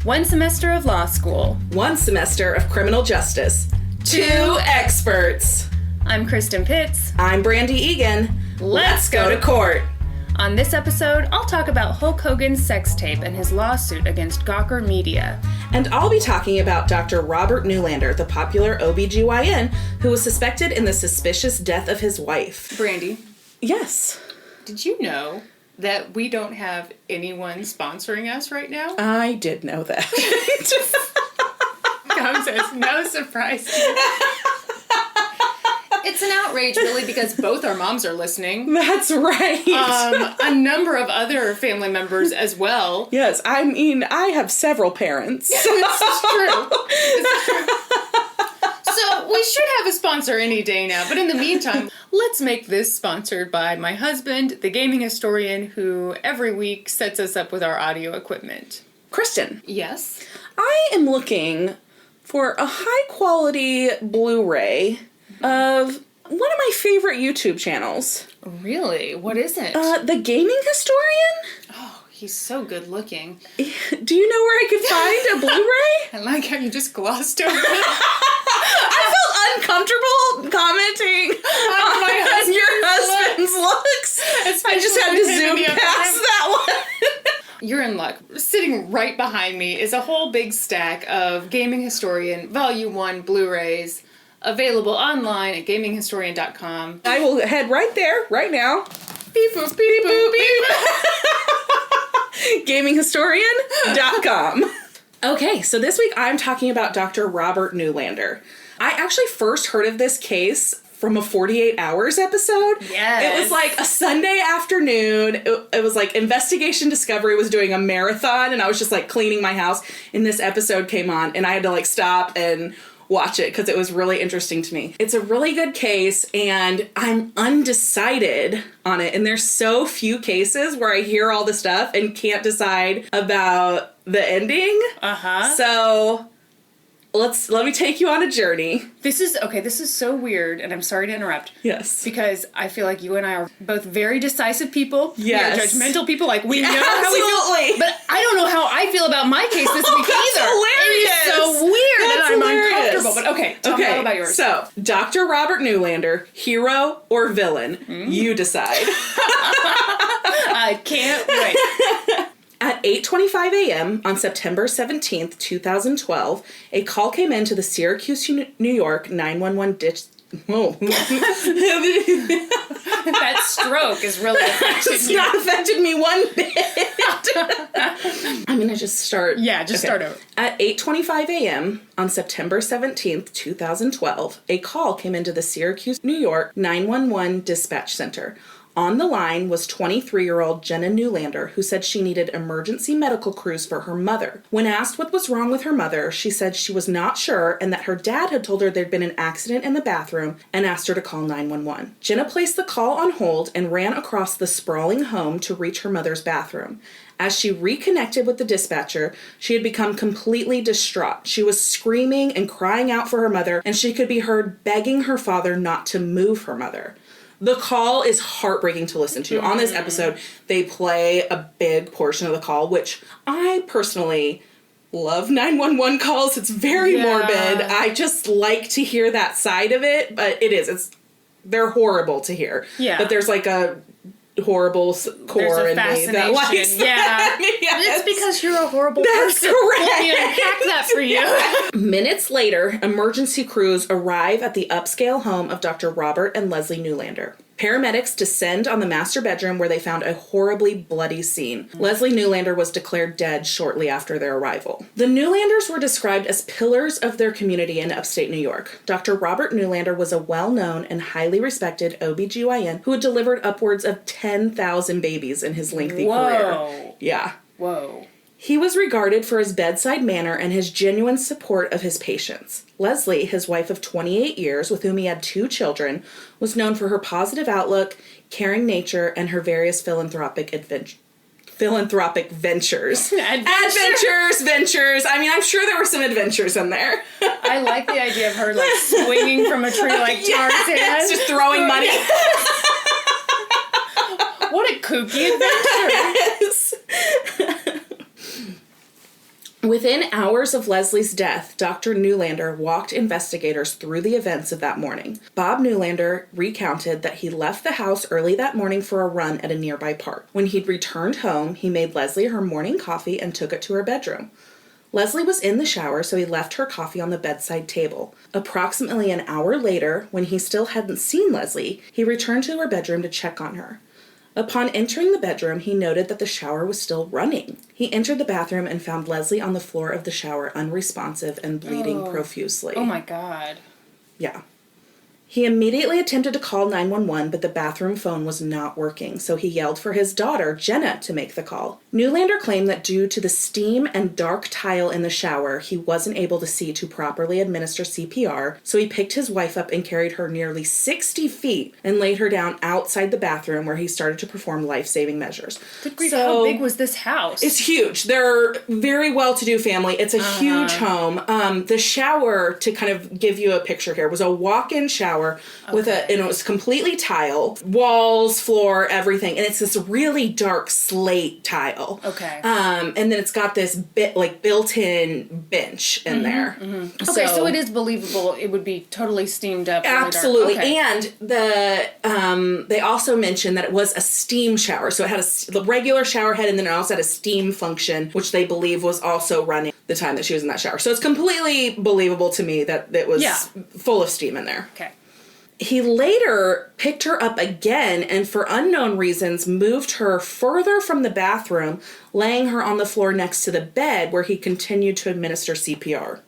1 semester of law school. 1 semester of criminal justice. 2 experts. I'm Kristin Pitts. I'm Brandi Egan. Let's go to court. On this episode, I'll talk about Hulk Hogan's sex tape and his lawsuit against Gawker Media. And I'll be talking about Dr. Robert Neulander, the popular OBGYN, who was suspected in the suspicious death of his wife. Brandi. Yes. Did you know that we don't have anyone sponsoring us right now? I did know that. Comes as no surprise to you. It's an outrage, really, because both our moms are listening. That's right. A number of other family members as well. Yes, I mean, I have several parents. This is true. So we should have a sponsor any day now. But in the meantime, let's make this sponsored by my husband, the gaming historian, who every week sets us up with our audio equipment. Kristin. Yes? I am looking for a high-quality Blu-ray of one of my favorite YouTube channels. Really? What is it? The Gaming Historian? Oh, he's so good looking. Do you know where I could find a Blu-ray? I like how you just glossed over it. I felt uncomfortable commenting on your husband's looks. I just had to zoom past that one. You're in luck. Sitting right behind me is a whole big stack of Gaming Historian Volume 1 Blu-rays, available online at gaminghistorian.com. I will head right there, right now. Beep boop, beep boop, beep. gaminghistorian.com. Okay, so this week I'm talking about Dr. Robert Neulander. I actually first heard of this case from a 48 Hours episode. Yes. It was like a Sunday afternoon. It was like Investigation Discovery was doing a marathon, and I was just like cleaning my house, and this episode came on, and I had to like stop and watch it because it was really interesting to me. It's a really good case, and I'm undecided on it. And there's so few cases where I hear all the stuff and can't decide about the ending. So let me take you on a journey. This is so weird, and I'm sorry to interrupt. Yes. Because I feel like you and I are both very decisive people. Yes. We are judgmental people. Like, we know how we Absolutely. feel. But I don't know how I feel about my case this week That's either. hilarious. It is so weird, That's and I'm hilarious. uncomfortable. But okay, tell me all about yours. So, Dr. Robert Neulander, hero or villain, you decide. I can't wait. At 8:25 a.m. on September 17th, 2012, a call came into the Syracuse, New York 911 Whoa. That stroke is really affecting It's you. not affected me one bit. I'm going to just start. Yeah, just start over. At 8:25 a.m. on September 17th, 2012, a call came into the Syracuse, New York 911 dispatch center. On the line was 23-year-old Jenna Neulander, who said she needed emergency medical crews for her mother. When asked what was wrong with her mother, she said she was not sure and that her dad had told her there'd been an accident in the bathroom and asked her to call 911. Jenna placed the call on hold and ran across the sprawling home to reach her mother's bathroom. As she reconnected with the dispatcher, she had become completely distraught. She was screaming and crying out for her mother, and she could be heard begging her father not to move her mother. The call is heartbreaking to listen to. On this episode, they play a big portion of the call, which I personally love 911 calls. It's very morbid. I just like to hear that side of it, but they're horrible to hear. Yeah. But there's like a horrible core in me that likes that. Yes. It's because you're a horrible That's person. correct. Let me unpack that for you. Minutes later, emergency crews arrive at the upscale home of Dr. Robert and Leslie Neulander. Paramedics descend on the master bedroom where they found a horribly bloody scene. Leslie Neulander was declared dead shortly after their arrival. The Neulanders were described as pillars of their community in upstate New York. Dr. Robert Neulander was a well-known and highly respected OBGYN who had delivered upwards of 10,000 babies in his lengthy career. Yeah. Whoa. He was regarded for his bedside manner and his genuine support of his patients. Leslie, his wife of 28 years, with whom he had 2 children, was known for her positive outlook, caring nature, and her various philanthropic ventures. Ventures. I mean, I'm sure there were some adventures in there. I like the idea of her, like, swinging from a tree like Tarzan. Yes, just throwing money. What a kooky adventure. Yes. Within hours of Leslie's death, Dr. Neulander walked investigators through the events of that morning. Bob Neulander recounted that he left the house early that morning for a run at a nearby park. When he'd returned home, he made Leslie her morning coffee and took it to her bedroom. Leslie was in the shower, so he left her coffee on the bedside table. Approximately an hour later, when he still hadn't seen Leslie, he returned to her bedroom to check on her. Upon entering the bedroom, he noted that the shower was still running. He entered the bathroom and found Leslie on the floor of the shower, unresponsive and bleeding profusely. Oh my God. Yeah. He immediately attempted to call 911, but the bathroom phone was not working, so he yelled for his daughter, Jenna, to make the call. Neulander claimed that due to the steam and dark tile in the shower, he wasn't able to see to properly administer CPR, so he picked his wife up and carried her nearly 60 feet and laid her down outside the bathroom where he started to perform life-saving measures. Good grief, how big was this house? It's huge. They're very well-to-do family. It's a huge home. The shower, to kind of give you a picture here, was a walk-in shower with and it was completely tile, walls, floor, everything, and it's this really dark slate tile. Okay. And then it's got this built-in bench in there. Mm-hmm. Okay, so it is believable. It would be totally steamed up. Absolutely, really dark. Okay. And they also mentioned that it was a steam shower, so it had the regular shower head, and then it also had a steam function, which they believe was also running the time that she was in that shower. So it's completely believable to me that it was full of steam in there. Okay. He later picked her up again and, for unknown reasons, moved her further from the bathroom, laying her on the floor next to the bed where he continued to administer CPR.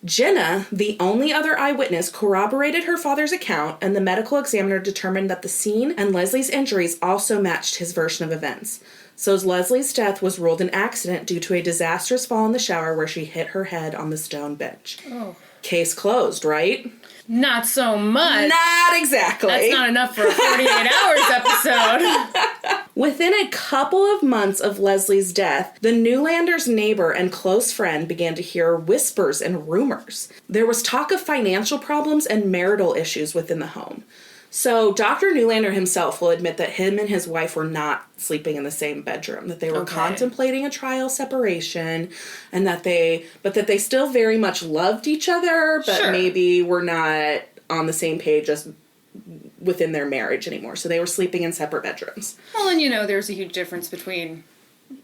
Jenna, the only other eyewitness, corroborated her father's account, and the medical examiner determined that the scene and Leslie's injuries also matched his version of events. So Leslie's death was ruled an accident due to a disastrous fall in the shower where she hit her head on the stone bench. Oh. Case closed, right? Not so much. Not exactly. That's not enough for a 48 hours episode. Within a couple of months of Leslie's death, the Neulander's neighbor and close friend began to hear whispers and rumors. There was talk of financial problems and marital issues within the home. So Dr. Neulander himself will admit that him and his wife were not sleeping in the same bedroom, that they were contemplating a trial separation, and that they still very much loved each other, but maybe were not on the same page as within their marriage anymore. So they were sleeping in separate bedrooms. Well, and there's a huge difference between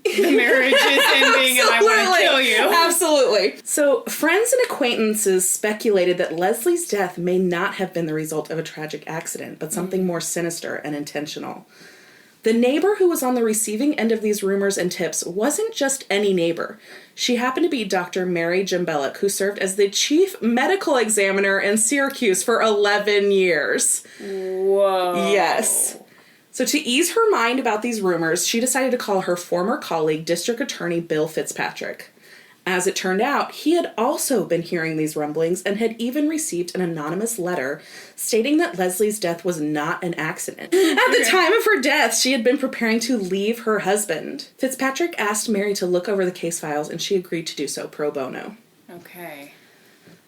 the marriage is ending and I want to kill you. Absolutely. So friends and acquaintances speculated that Leslie's death may not have been the result of a tragic accident, but something more sinister and intentional. The neighbor who was on the receiving end of these rumors and tips wasn't just any neighbor. She happened to be Dr. Mary Jambelic, who served as the chief medical examiner in Syracuse for 11 years. Whoa. Yes. So to ease her mind about these rumors, she decided to call her former colleague, District Attorney Bill Fitzpatrick. As it turned out, he had also been hearing these rumblings and had even received an anonymous letter stating that Leslie's death was not an accident. At the time of her death, she had been preparing to leave her husband. Fitzpatrick asked Mary to look over the case files, and she agreed to do so pro bono. Okay.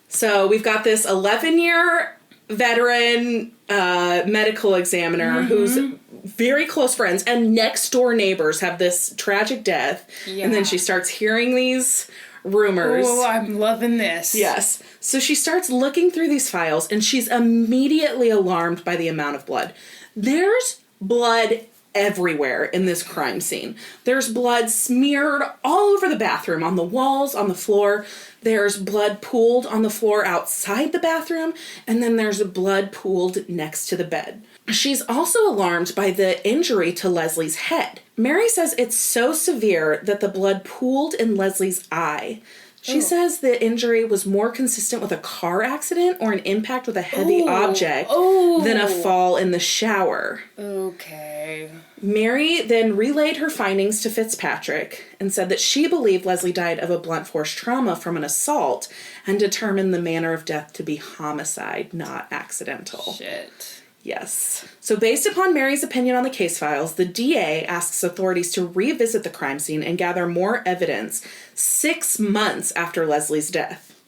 So we've got this 11-year veteran medical examiner who's very close friends and next door neighbors have this tragic death. Yeah. And then she starts hearing these rumors. Oh, I'm loving this. Yes. So she starts looking through these files and she's immediately alarmed by the amount of blood. There's blood everywhere in this crime scene. There's blood smeared all over the bathroom, on the walls, on the floor. There's blood pooled on the floor outside the bathroom, and then there's blood pooled next to the bed. She's also alarmed by the injury to Leslie's head. Mary says it's so severe that the blood pooled in Leslie's eye. She says the injury was more consistent with a car accident or an impact with a heavy object than a fall in the shower. Okay. Mary then relayed her findings to Fitzpatrick and said that she believed Leslie died of a blunt force trauma from an assault and determined the manner of death to be homicide, not accidental. Shit. Yes. So based upon Mary's opinion on the case files, the DA asks authorities to revisit the crime scene and gather more evidence 6 months after Leslie's death.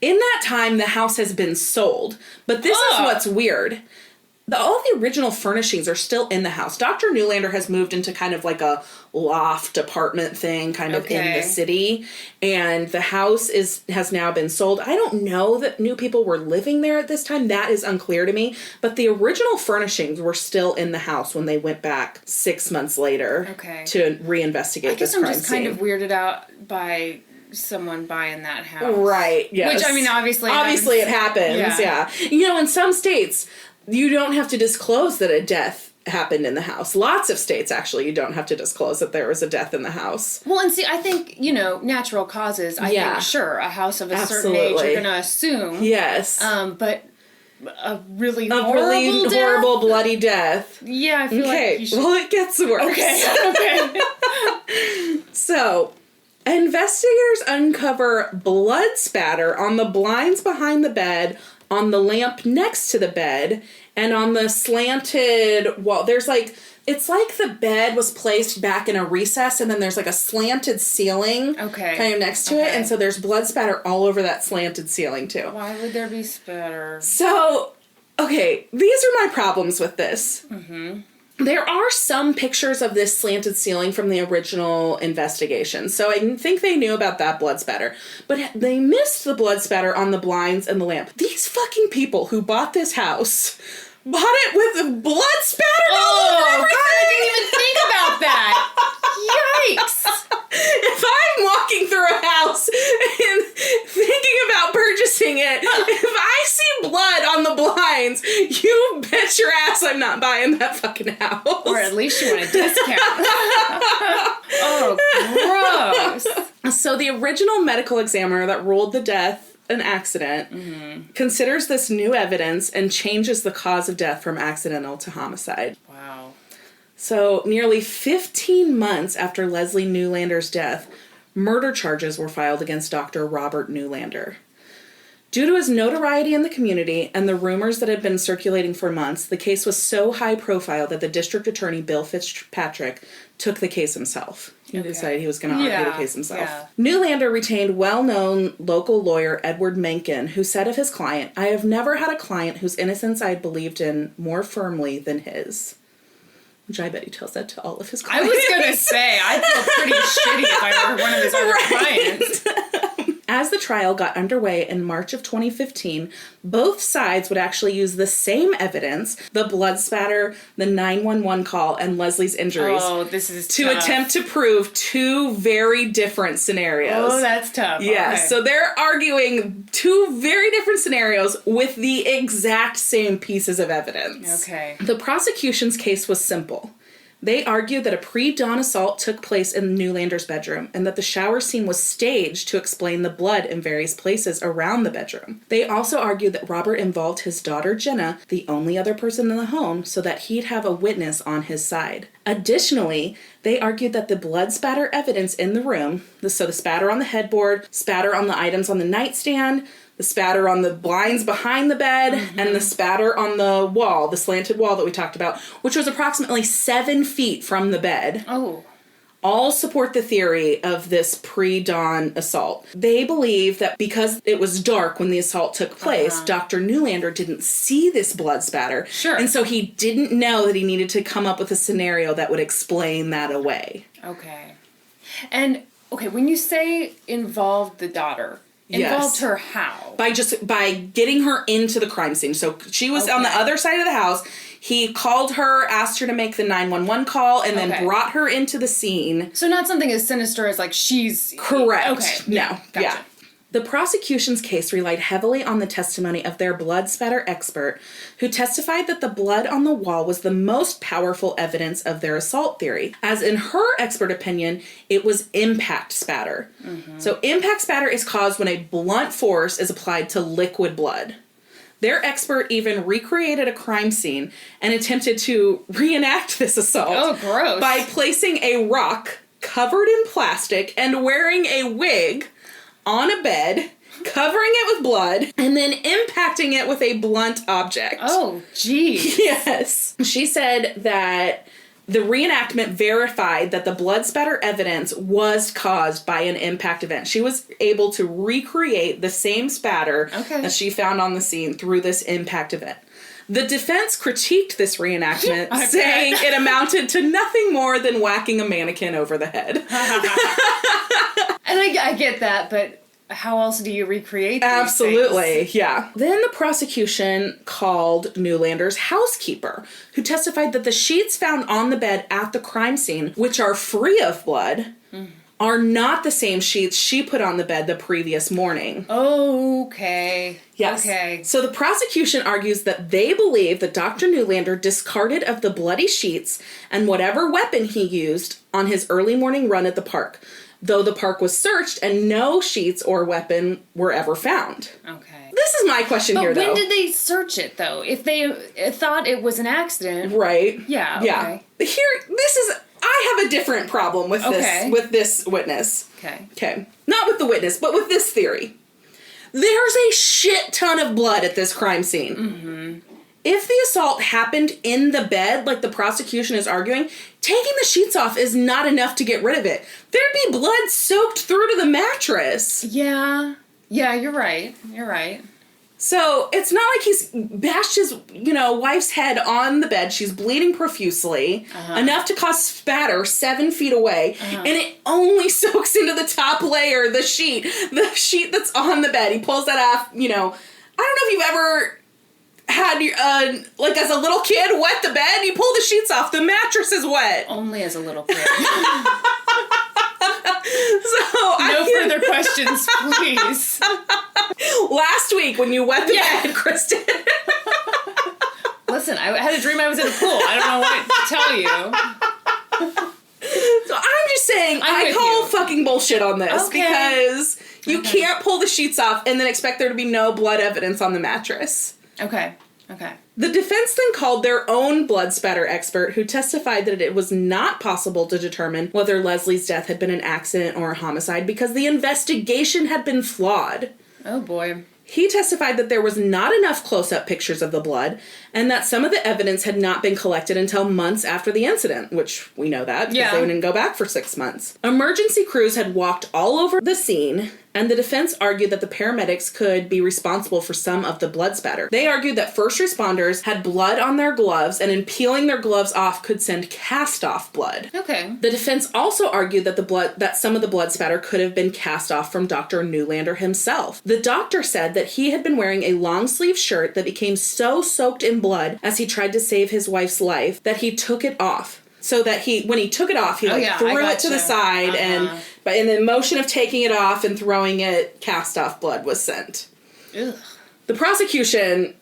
In that time, the house has been sold, but this is what's weird. All the original furnishings are still in the house. Dr. Neulander has moved into kind of like a loft apartment thing kind of in the city. And the house has now been sold. I don't know that new people were living there at this time. That is unclear to me. But the original furnishings were still in the house when they went back 6 months later to reinvestigate this crime scene. I guess I'm just kind of weirded out by someone buying that house. Right, yes. Which, I mean, obviously it happens, yeah. You know, in some states, you don't have to disclose that a death happened in the house. Lots of states, actually, you don't have to disclose that there was a death in the house. Well, and see, I think, you know, natural causes, I think, sure, a house of a certain age, you're going to assume. Yes. But a really horrible, bloody death. Yeah, I feel like you should... Well, it gets worse. Okay. So... investigators uncover blood spatter on the blinds behind the bed, on the lamp next to the bed, and on the slanted wall. There's it's like the bed was placed back in a recess, and then there's like a slanted ceiling kind of next to it, and so there's blood spatter all over that slanted ceiling too. Why would there be spatter? So, okay, these are my problems with this. Mm-hmm. There are some pictures of this slanted ceiling from the original investigation, so I think they knew about that blood spatter. But they missed the blood spatter on the blinds and the lamp. These fucking people who bought this house bought it with blood spatter all over everything! God, I didn't even think about that! Yikes! If I'm walking through a house and thinking about purchasing it, if I see blood on the blinds, you bet your ass I'm not buying that fucking house. Or at least you want a discount. Oh, gross. So the original medical examiner that ruled the death an accident considers this new evidence and changes the cause of death from accidental to homicide. Wow. So, nearly 15 months after Leslie Neulander's death, murder charges were filed against Dr. Robert Neulander. Due to his notoriety in the community and the rumors that had been circulating for months, the case was so high profile that the district attorney, Bill Fitzpatrick, took the case himself. He decided he was going to argue the case himself. Yeah. Neulander retained well-known local lawyer Edward Mencken, who said of his client, "I have never had a client whose innocence I had believed in more firmly than his." Which I bet he tells that to all of his clients. I was going to say, I'd feel pretty shitty if I were one of his other clients. As the trial got underway in March of 2015, both sides would actually use the same evidence, the blood spatter, the 911 call, and Leslie's injuries, to attempt to prove two very different scenarios. Oh, that's tough. Yeah, okay. So they're arguing two very different scenarios with the exact same pieces of evidence. Okay. The prosecution's case was simple. They argued that a pre-dawn assault took place in Neulander's bedroom and that the shower scene was staged to explain the blood in various places around the bedroom. They also argued that Robert involved his daughter Jenna, the only other person in the home, so that he'd have a witness on his side. Additionally, they argued that the blood spatter evidence in the room, so the spatter on the headboard, spatter on the items on the nightstand, the spatter on the blinds behind the bed, and the spatter on the wall, the slanted wall that we talked about, which was approximately 7 feet from the bed. Oh. All support the theory of this pre-dawn assault. They believe that because it was dark when the assault took place, Dr. Neulander didn't see this blood spatter. Sure. And so he didn't know that he needed to come up with a scenario that would explain that away. Okay. And, when you say involved the daughter... Involved her how? By getting her into the crime scene. So she was on the other side of the house. He called her, asked her to make the 911 call, and then brought her into the scene. So not something as sinister as she's... Correct. Okay. No. Gotcha. Yeah. The prosecution's case relied heavily on the testimony of their blood spatter expert, who testified that the blood on the wall was the most powerful evidence of their assault theory, as in her expert opinion, it was impact spatter. So impact spatter is caused when a blunt force is applied to liquid blood. Their expert even recreated a crime scene and attempted to reenact this assault. Oh, gross. By placing a rock covered in plastic and wearing a wig on a bed, covering it with blood, and then impacting it with a blunt object. Oh, geez. Yes. She said that the reenactment verified that the blood spatter evidence was caused by an impact event. She was able to recreate the same spatter that she found on the scene through this impact event. The defense critiqued this reenactment, saying it amounted to nothing more than whacking a mannequin over the head. And I get that, but how else do you recreate these Absolutely, things? yeah. Then the prosecution called Neulander's housekeeper, who testified that the sheets found on the bed at the crime scene, which are free of blood, are not the same sheets she put on the bed the previous morning. Okay. Yes. Okay. So the prosecution argues that they believe that Dr. Neulander discarded of the bloody sheets and whatever weapon he used on his early morning run at the park, though the park was searched and no sheets or weapon were ever found. Okay. This is my question here, though. But when did they search it, though? If they thought it was an accident. Right. Yeah, Yeah. okay. I have a different problem with this witness. Okay. Okay. Not with the witness, but with this theory. There's a shit ton of blood at this crime scene. Mm-hmm. If the assault happened in the bed, like the prosecution is arguing, taking the sheets off is not enough to get rid of it. There'd be blood soaked through to the mattress. Yeah. Yeah, you're right. You're right. So it's not like he's bashed his, wife's head on the bed. She's bleeding profusely, enough to cause spatter 7 feet away, and it only soaks into the top layer, the sheet that's on the bed. He pulls that off, I don't know if you've ever had, as a little kid, wet the bed, you pull the sheets off, the mattress is wet. Only as a little kid. No further questions, please. Last week when you wet the bed, Kristin. Listen, I had a dream I was in a pool. I don't know what to tell you. So I'm just saying, I call fucking bullshit on this because you can't pull the sheets off and then expect there to be no blood evidence on the mattress. Okay. The defense then called their own blood spatter expert who testified that it was not possible to determine whether Leslie's death had been an accident or a homicide because the investigation had been flawed. Oh boy. He testified that there was not enough close-up pictures of the blood and that some of the evidence had not been collected until months after the incident, which we know that because they didn't go back for 6 months. Emergency crews had walked all over the scene, and the defense argued that the paramedics could be responsible for some of the blood spatter. They argued that first responders had blood on their gloves and in peeling their gloves off could send cast-off blood. Okay. The defense also argued that some of the blood spatter could have been cast off from Dr. Neulander himself. The doctor said that he had been wearing a long-sleeve shirt that became so soaked in blood as he tried to save his wife's life that he took it off. So that when he took it off, he threw it to the side, and in the motion of taking it off and throwing it, cast-off blood was sent. Ugh. The prosecution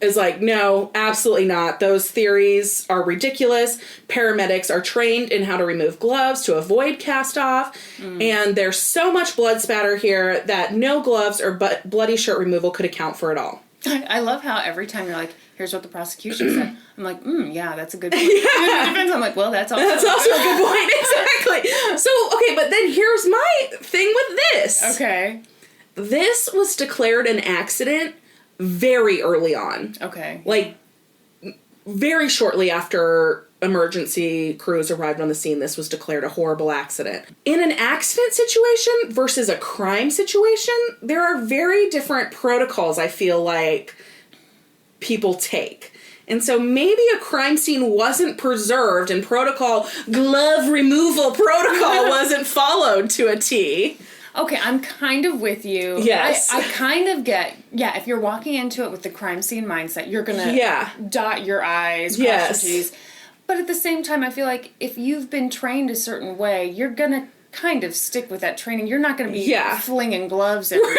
is like, no, absolutely not. Those theories are ridiculous. Paramedics are trained in how to remove gloves to avoid cast-off, and there's so much blood spatter here that no gloves or bloody shirt removal could account for it all. I love how every time you're like, here's what the prosecution said. I'm like, yeah, that's a good point. Yeah. I'm like, well, that's also a good point. Exactly. So, okay, but then here's my thing with this. Okay. This was declared an accident very early on. Okay. Like, very shortly after emergency crews arrived on the scene, this was declared a horrible accident. In an accident situation versus a crime situation, there are very different protocols, I feel like, people take. And so maybe a crime scene wasn't preserved and glove removal protocol wasn't followed to a T. Okay, I'm kind of with you. Yes. I kind of get, if you're walking into it with the crime scene mindset, you're going to dot your I's, cross your T's. But at the same time, I feel like if you've been trained a certain way, you're going to kind of stick with that training. You're not going to be flinging gloves everywhere.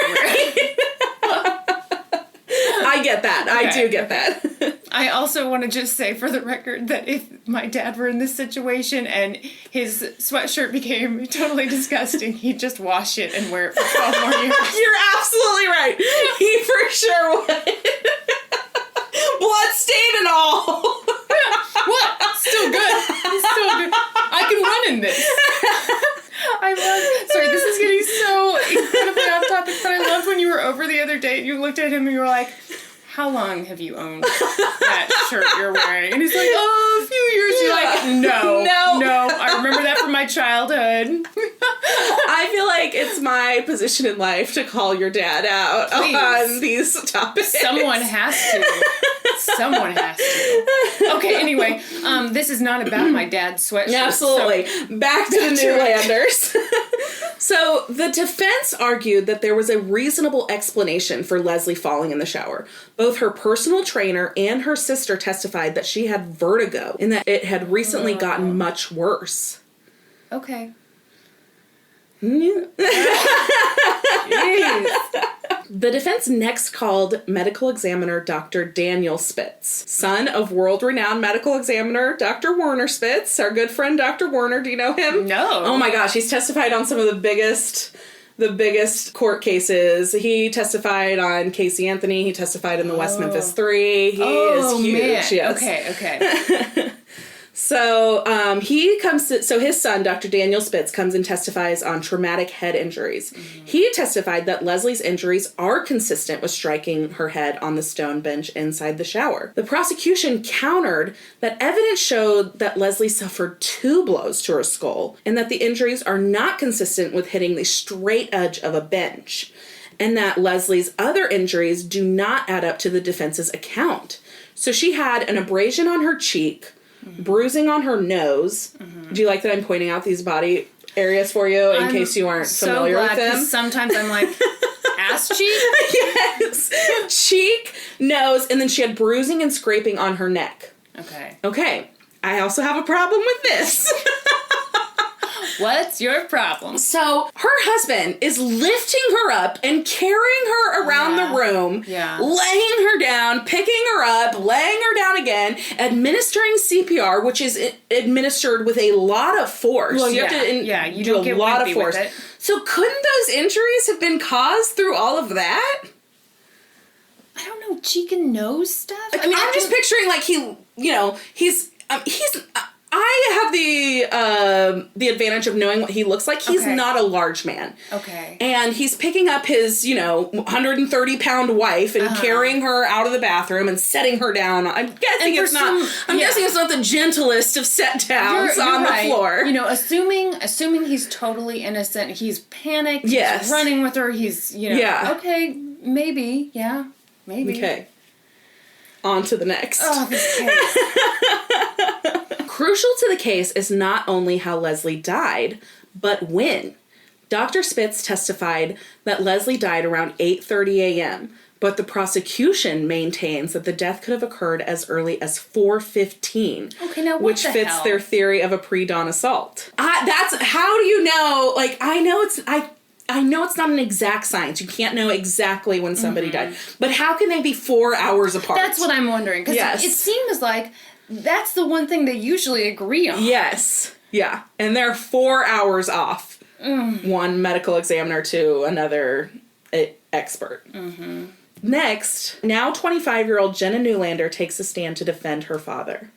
I get that. Okay. I do get that. I also want to just say for the record that if my dad were in this situation and his sweatshirt became totally disgusting, he'd just wash it and wear it for 12 more years. You're absolutely right. He for sure would. Blood stain and all. What? Still good. It's still good. I can run in this. Sorry, this is getting so incredibly off topic, but I loved when you were over the other day and you looked at him and you were like, how long have you owned that shirt you're wearing? And he's like, a few years, you're like, no. I remember that from my childhood. I feel like it's my position in life to call your dad out on these topics. Someone has to. Okay, anyway, this is not about my dad's sweatshirt. Absolutely. So, back to the Neulanders. So the defense argued that there was a reasonable explanation for Leslie falling in the shower. Both her personal trainer and her sister testified that she had vertigo and that it had recently gotten much worse. Okay. The defense next called medical examiner Dr. Daniel Spitz, son of world-renowned medical examiner Dr. Werner Spitz, our good friend Dr. Werner. Do you know him? No. Oh my gosh, he's testified on some of the biggest court cases. He testified on Casey Anthony. He testified in the West Memphis 3. He is huge. Man. Yes. Okay. So his son, Dr. Daniel Spitz, comes and testifies on traumatic head injuries. Mm-hmm. He testified that Leslie's injuries are consistent with striking her head on the stone bench inside the shower. The prosecution countered that evidence showed that Leslie suffered 2 blows to her skull and that the injuries are not consistent with hitting the straight edge of a bench, and that Leslie's other injuries do not add up to the defense's account. So she had an abrasion on her cheek, bruising on her nose. Mm-hmm. Do you like that I'm pointing out these body areas for you in case you aren't familiar with them? Sometimes I'm like, ass cheek? Yes. Cheek, nose, and then she had bruising and scraping on her neck. Okay. I also have a problem with this. What's your problem? So, her husband is lifting her up and carrying her around the room, laying her down, picking her up, laying her down again, administering CPR, which is administered with a lot of force. Well, you have to do a lot of force. So, couldn't those injuries have been caused through all of that? I don't know, cheek and nose stuff? I mean, I'm just picturing, like, he's I have the advantage of knowing what he looks like. He's not a large man. Okay. And he's picking up his, 130-pound wife and carrying her out of the bathroom and setting her down. I'm guessing it's not the gentlest of set downs on the floor. Assuming he's totally innocent, he's panicked, he's running with her, he's, okay, maybe, maybe. Okay. On to the next. Oh, this case. Crucial to the case is not only how Leslie died, but when. Dr. Spitz testified that Leslie died around 8:30 a.m., but the prosecution maintains that the death could have occurred as early as 4:15. Okay, now what which the fits hell? Their theory of a pre-dawn assault. That's how do you know? Like, I know it's not an exact science. You can't know exactly when somebody died. But how can they be 4 hours apart? That's what I'm wondering. Because it seems like that's the one thing they usually agree on. Yes. Yeah. And they're 4 hours off. One medical examiner to another expert. Mm-hmm. Next, now 25-year-old Jenna Neulander takes a stand to defend her father.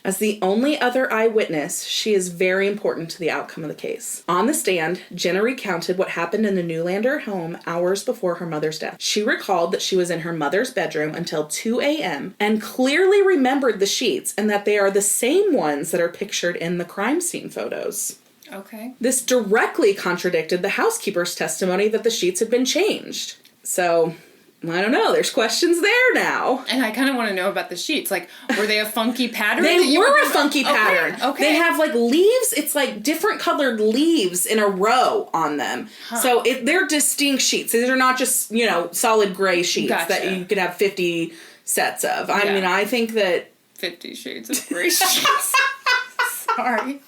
As the only other eyewitness, she is very important to the outcome of the case. On the stand, Jenna recounted what happened in the Neulander home hours before her mother's death. She recalled that she was in her mother's bedroom until 2 a.m. and clearly remembered the sheets and that they are the same ones that are pictured in the crime scene photos. Okay. This directly contradicted the housekeeper's testimony that the sheets had been changed. So, I don't know. There's questions there now. And I kind of want to know about the sheets. Like, were they a funky pattern? They were a funky pattern. Okay. They have, like, leaves. It's, like, different colored leaves in a row on them. Huh. So they're distinct sheets. These are not just, solid gray sheets that you could have 50 sets of. I mean, I think that... 50 shades of gray sheets. Sorry.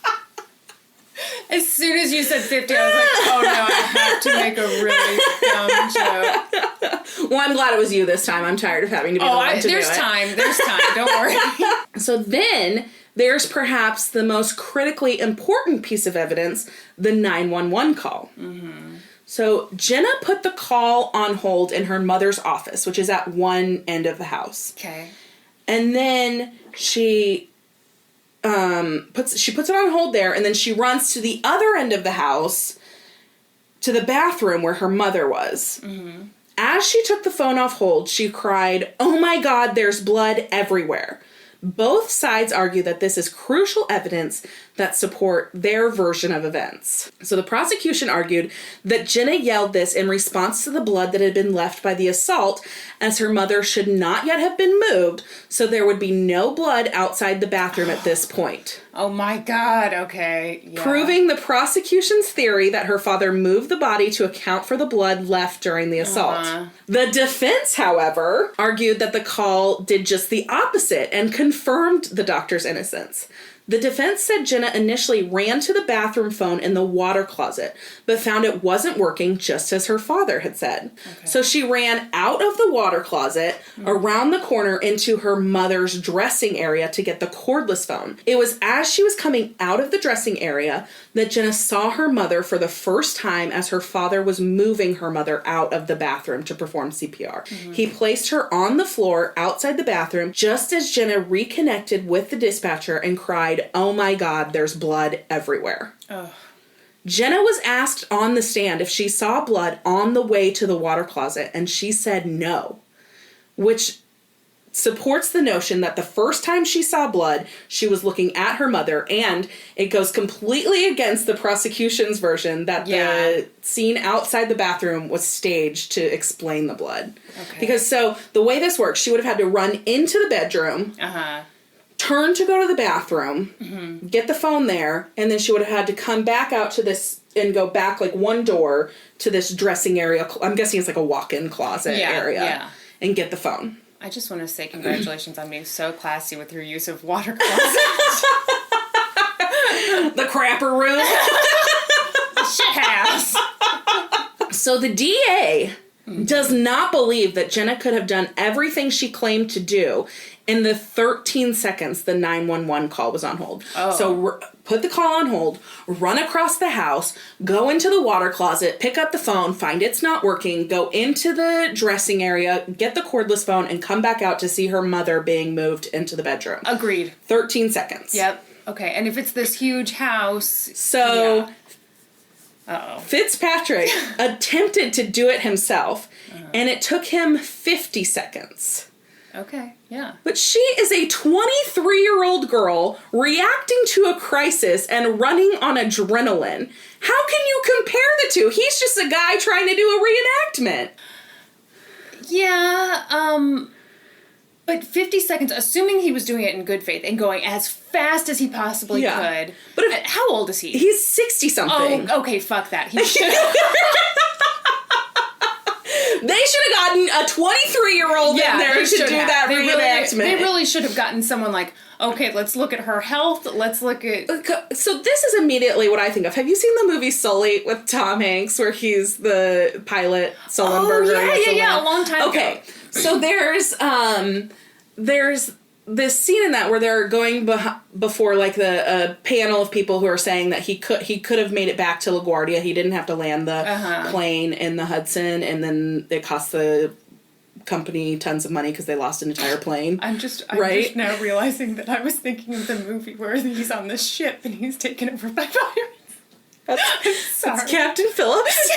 As soon as you said 50, I was like, oh no, I have to make a really dumb joke. Well, I'm glad it was you this time. I'm tired of having to be the one to do it. There's time. Don't worry. So then, there's perhaps the most critically important piece of evidence, the 911 call. Mm-hmm. So Jenna put the call on hold in her mother's office, which is at one end of the house. Okay. And then she... puts it on hold there, and then she runs to the other end of the house to the bathroom where her mother was. Mm-hmm. As she took the phone off hold, she cried, "Oh my God, there's blood everywhere." Both sides argue that this is crucial evidence that support their version of events. So the prosecution argued that Jenna yelled this in response to the blood that had been left by the assault, as her mother should not yet have been moved, so there would be no blood outside the bathroom at this point. Oh my God, okay. Yeah. Proving the prosecution's theory that her father moved the body to account for the blood left during the assault. The defense, however, argued that the call did just the opposite and confirmed the doctor's innocence. The defense said Jenna initially ran to the bathroom phone in the water closet, but found it wasn't working, just as her father had said. Okay. So she ran out of the water closet, around the corner into her mother's dressing area to get the cordless phone. It was as she was coming out of the dressing area that Jenna saw her mother for the first time as her father was moving her mother out of the bathroom to perform CPR. He placed her on the floor outside the bathroom just as Jenna reconnected with the dispatcher and cried, "Oh my God, there's blood everywhere." Ugh. Jenna was asked on the stand if she saw blood on the way to the water closet, and she said no, which supports the notion that the first time she saw blood, she was looking at her mother, and it goes completely against the prosecution's version that the scene outside the bathroom was staged to explain the blood. Okay. Because so the way this works, she would have had to run into the bedroom, turn to go to the bathroom, get the phone there, and then she would have had to come back out to this and go back like one door to this dressing area. I'm guessing it's like a walk-in closet area and get the phone. I just want to say congratulations on being so classy with your use of water closet. The crapper room. Shit house. So the DA does not believe that Jenna could have done everything she claimed to do in the 13 seconds the 911 call was on hold. Oh. So put the call on hold, run across the house, go into the water closet, pick up the phone, find it's not working, go into the dressing area, get the cordless phone, and come back out to see her mother being moved into the bedroom. Agreed. 13 seconds. Yep. Okay, and if it's this huge house... So... Yeah. Fitzpatrick attempted to do it himself, and it took him 50 seconds. Okay, yeah. But she is a 23-year-old girl reacting to a crisis and running on adrenaline. How can you compare the two? He's just a guy trying to do a reenactment. Yeah, but 50 seconds, assuming he was doing it in good faith and going as fast as he possibly could. But how old is he? He's 60-something. Oh, okay, fuck that. He should They should have gotten a 23-year-old in there to do that reenactment. They really should have gotten someone like, okay, let's look at her health, let's look at... So this is immediately what I think of. Have you seen the movie Sully with Tom Hanks, where he's the pilot, Sullenberger? Oh, yeah, a long time ago. Okay, so there's this scene in that where they're going before like a panel of people who are saying that he could have made it back to LaGuardia. He didn't have to land the plane in the Hudson, and then it cost the company tons of money because they lost an entire plane. I'm just now realizing that I was thinking of the movie where he's on this ship and he's taken over by pirates. That's Captain Phillips.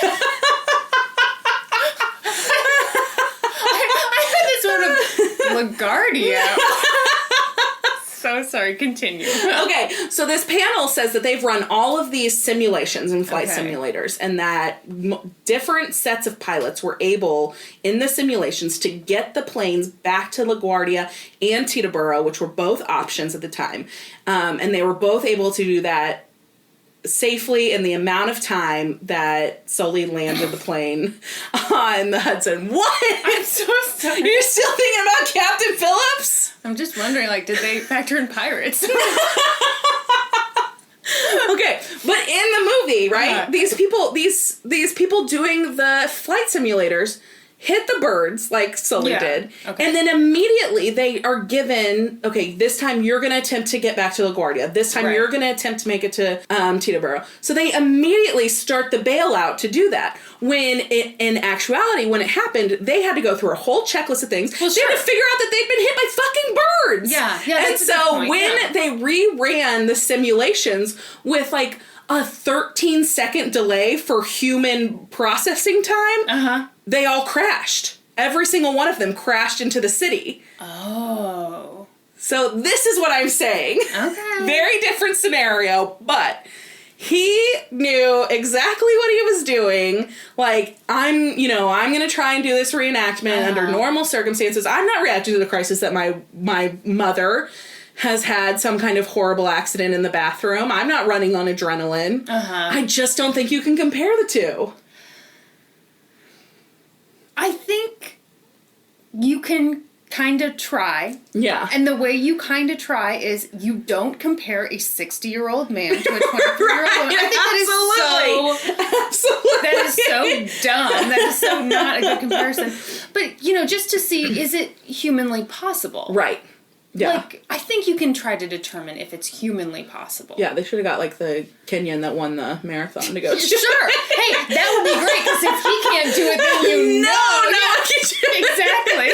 I had this one of LaGuardia. So sorry, continue. Okay, so this panel says that they've run all of these simulations and flight simulators, and that different sets of pilots were able, in the simulations, to get the planes back to LaGuardia and Teterboro, which were both options at the time. And they were both able to do that safely in the amount of time that Sully landed the plane on the Hudson. What? I'm so sorry. You're still thinking about Captain Phillips? I'm just wondering, like, did they factor in pirates? Okay, but in the movie, right? These people doing the flight simulators hit the birds like Sully did, and then immediately they are given, okay, this time you're going to attempt to get back to LaGuardia. This time you're going to attempt to make it to Teterboro. So they immediately start the bailout to do that. When in actuality, when it happened, they had to go through a whole checklist of things. Well, they had to figure out that they'd been hit by fucking birds. Yeah. And so when they reran the simulations with like a 13-second delay for human processing time, they all crashed. Every single one of them crashed into the city. Oh. So this is what I'm saying. Okay. Very different scenario, but he knew exactly what he was doing. Like, I'm going to try and do this reenactment under normal circumstances. I'm not reacting to the crisis that my mother has had some kind of horrible accident in the bathroom. I'm not running on adrenaline. I just don't think you can compare the two. I think you can kind of try. Yeah. And the way you kind of try is you don't compare a 60-year-old man to a 23-year-old woman. I think that is so dumb. That is so not a good comparison. But, just to see, is it humanly possible? Right. Yeah. Like, I think you can try to determine if it's humanly possible. Yeah, they should have got, like, the Kenyan that won the marathon to go to. Sure. Hey, that would be great, because if he can't do it, then Exactly.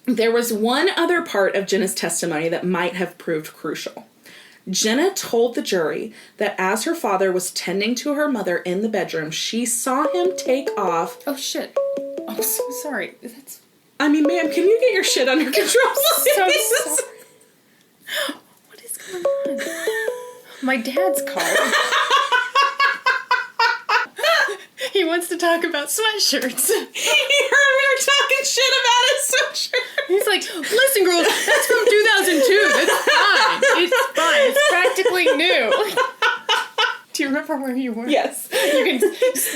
There was one other part of Jenna's testimony that might have proved crucial. Jenna told the jury that as her father was tending to her mother in the bedroom, she saw him take off... Oh, shit. I'm so sorry. I mean, ma'am, can you get your shit under control? So sorry. What is going on? My dad's calling. He wants to talk about sweatshirts. He heard we were talking shit about his sweatshirt. He's like, listen, girls, that's from 2002. That's fine. It's fine. It's practically new. Do you remember where you were? Yes. You can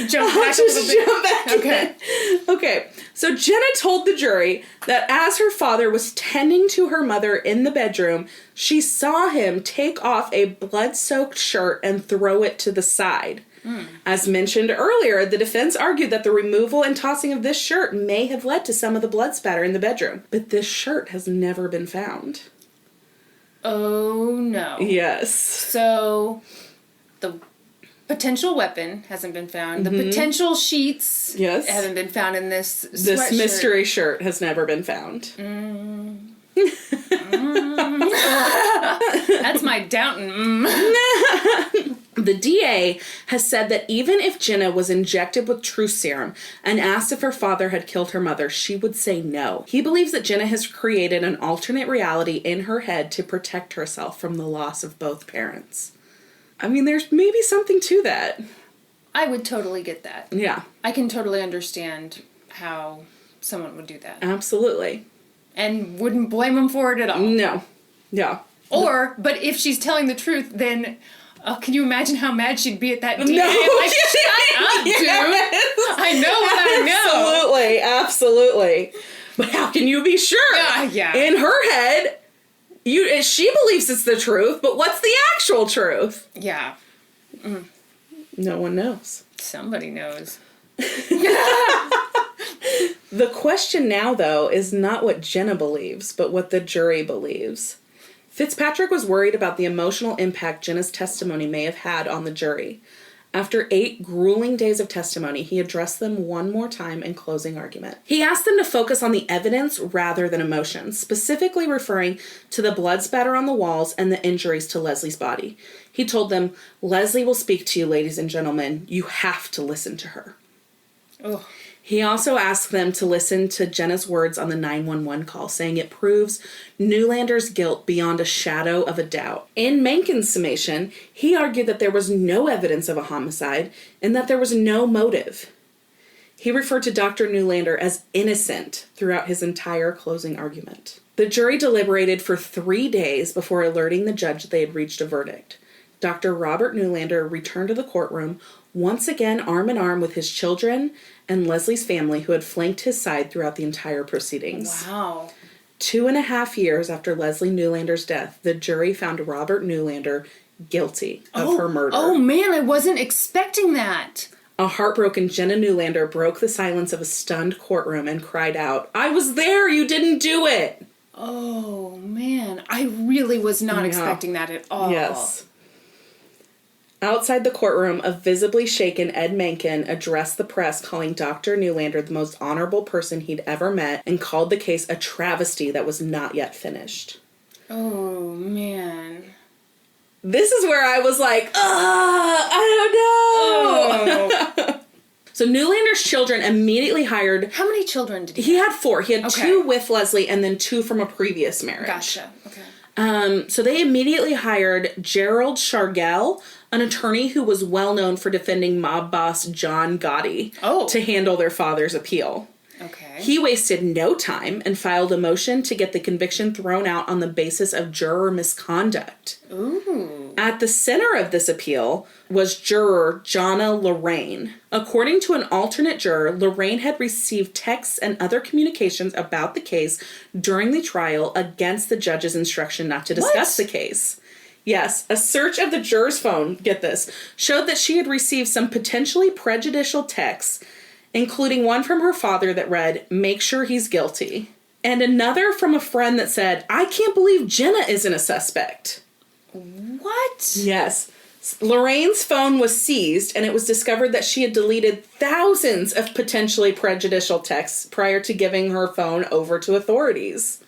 jump back a little bit. Jump back. Okay. So Jenna told the jury that as her father was tending to her mother in the bedroom, she saw him take off a blood-soaked shirt and throw it to the side. As mentioned earlier, the defense argued that the removal and tossing of this shirt may have led to some of the blood spatter in the bedroom. But this shirt has never been found. Oh, no. Yes. So... the potential weapon hasn't been found. The potential sheets haven't been found in this sweatshirt. This mystery shirt has never been found. That's my Downton. The DA has said that even if Jenna was injected with truth serum and asked if her father had killed her mother, she would say no. He believes that Jenna has created an alternate reality in her head to protect herself from the loss of both parents. I mean, there's maybe something to that. I would totally get that. Yeah. I can totally understand how someone would do that. Absolutely. And wouldn't blame them for it at all. No. Yeah. But if she's telling the truth, then can you imagine how mad she'd be at that DA? No. Like, shut up, dude. I know what I know. Absolutely. But how can you be sure? Yeah. In her head... she believes it's the truth, but what's the actual truth? Yeah. No one knows. Somebody knows. The question now, though, is not what Jenna believes, but what the jury believes. Fitzpatrick was worried about the emotional impact Jenna's testimony may have had on the jury. After 8 grueling days of testimony, he addressed them one more time in closing argument. He asked them to focus on the evidence rather than emotions, specifically referring to the blood spatter on the walls and the injuries to Leslie's body. He told them, "Leslie will speak to you, ladies and gentlemen. You have to listen to her." Oh. He also asked them to listen to Jenna's words on the 911 call, saying it proves Neulander's guilt beyond a shadow of a doubt. In Mencken's summation, he argued that there was no evidence of a homicide and that there was no motive. He referred to Dr. Neulander as innocent throughout his entire closing argument. The jury deliberated for 3 days before alerting the judge that they had reached a verdict. Dr. Robert Neulander returned to the courtroom, once again arm in arm with his children and Leslie's family, who had flanked his side throughout the entire proceedings. Wow. 2.5 years after Leslie Neulander's death, the jury found Robert Neulander guilty of her murder. Oh man, I wasn't expecting that. A heartbroken Jenna Neulander broke the silence of a stunned courtroom and cried out, "I was there, you didn't do it!" Oh man, I really was not expecting that at all. Yes. Outside the courtroom, a visibly shaken Ed Mencken addressed the press, calling Dr. Neulander the most honorable person he'd ever met, and called the case a travesty that was not yet finished. Oh, man. This is where I was like, I don't know. Oh. So Neulander's children immediately hired... How many children did he have? He had 4. He had 2 with Leslie and then 2 from a previous marriage. Gotcha. Okay. So they immediately hired Gerald Shargell, an attorney who was well known for defending mob boss John Gotti, to handle their father's appeal. Okay. He wasted no time and filed a motion to get the conviction thrown out on the basis of juror misconduct. Ooh. At the center of this appeal was juror Jonna Lorraine. According to an alternate juror, Lorraine had received texts and other communications about the case during the trial against the judge's instruction not to discuss the case. Yes, a search of the juror's phone, get this, showed that she had received some potentially prejudicial texts, including one from her father that read, "Make sure he's guilty," and another from a friend that said, "I can't believe Jenna isn't a suspect." What? Yes. Lorraine's phone was seized, and it was discovered that she had deleted thousands of potentially prejudicial texts prior to giving her phone over to authorities.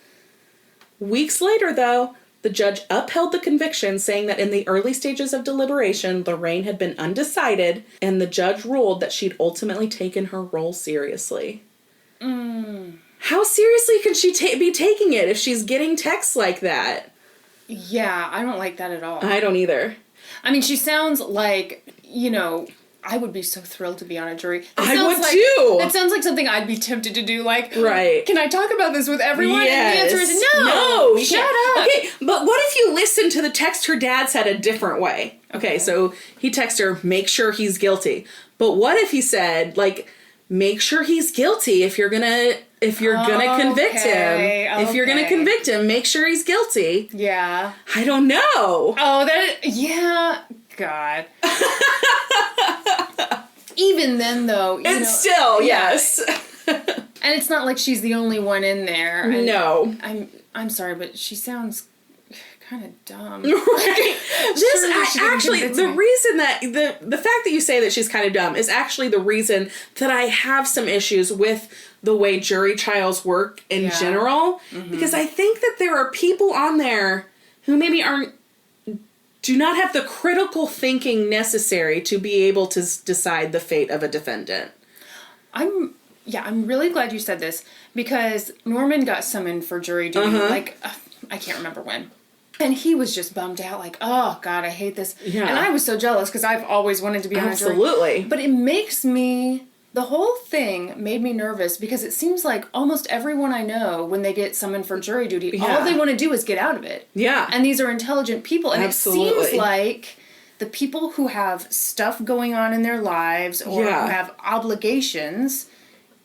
Weeks later, though, the judge upheld the conviction, saying that in the early stages of deliberation, Lorraine had been undecided, and the judge ruled that she'd ultimately taken her role seriously. How seriously can she be taking it if she's getting texts like that? Yeah, I don't like that at all. I don't either. I mean, she sounds like, I would be so thrilled to be on a jury. I would too. That sounds like something I'd be tempted to do. Like, right. Can I talk about this with everyone? Yes. And the answer is no. No, you shut can't. up. Okay, but what if you listen to the text her dad said a different way? Okay, so he texted her, "Make sure he's guilty." But what if he said, like, "Make sure he's guilty if you're gonna convict him. If you're gonna convict him, make sure he's guilty." Yeah. I don't know. Yeah. God. Even then, though, still, yes. And it's not like she's the only one in there. And no. I'm sorry, but she sounds kind of dumb. Right. The reason that the fact that you say that she's kind of dumb is actually the reason that I have some issues with the way jury trials work in general, because I think that there are people on there who maybe do not have the critical thinking necessary to be able to decide the fate of a defendant. I'm really glad you said this, because Norman got summoned for jury duty, I can't remember when. And he was just bummed out, like, oh, God, I hate this. Yeah. And I was so jealous, because I've always wanted to be on a jury. Absolutely. But the whole thing made me nervous, because it seems like almost everyone I know, when they get summoned for jury duty, all they want to do is get out of it. Yeah. And these are intelligent people. And Absolutely. It seems like the people who have stuff going on in their lives or who have obligations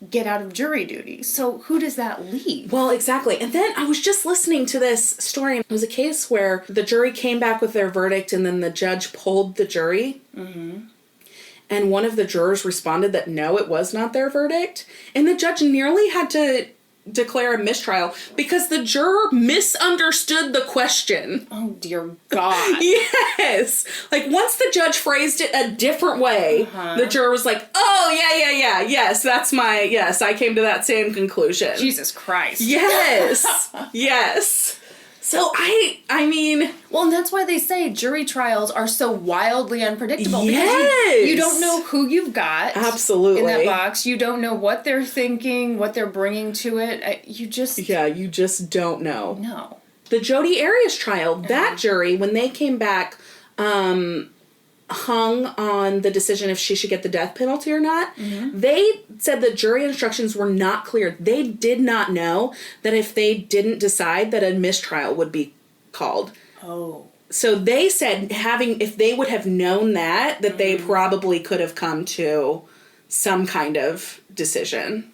get out of jury duty. So who does that leave? Well, exactly. And then I was just listening to this story. It was a case where the jury came back with their verdict, and then the judge polled the jury. Mm-hmm. And one of the jurors responded that no, it was not their verdict. And the judge nearly had to declare a mistrial because the juror misunderstood the question. Oh, dear God. Yes. Like, once the judge phrased it a different way, the juror was like, oh, yeah. Yes, yes, I came to that same conclusion. Jesus Christ. Yes. Yes. So, I mean... Well, and that's why they say jury trials are so wildly unpredictable. Yes! Because you don't know who you've got. Absolutely. In that box. You don't know what they're ting, what they're bringing to it. You just... Yeah, you just don't know. No. The Jodi Arias trial, that jury, when they came back, hung on the decision if she should get the death penalty or not. Mm-hmm. They said the jury instructions were not clear. They did not know that if they didn't decide that a mistrial would be called. Oh. So they said if they would have known that they probably could have come to some kind of decision.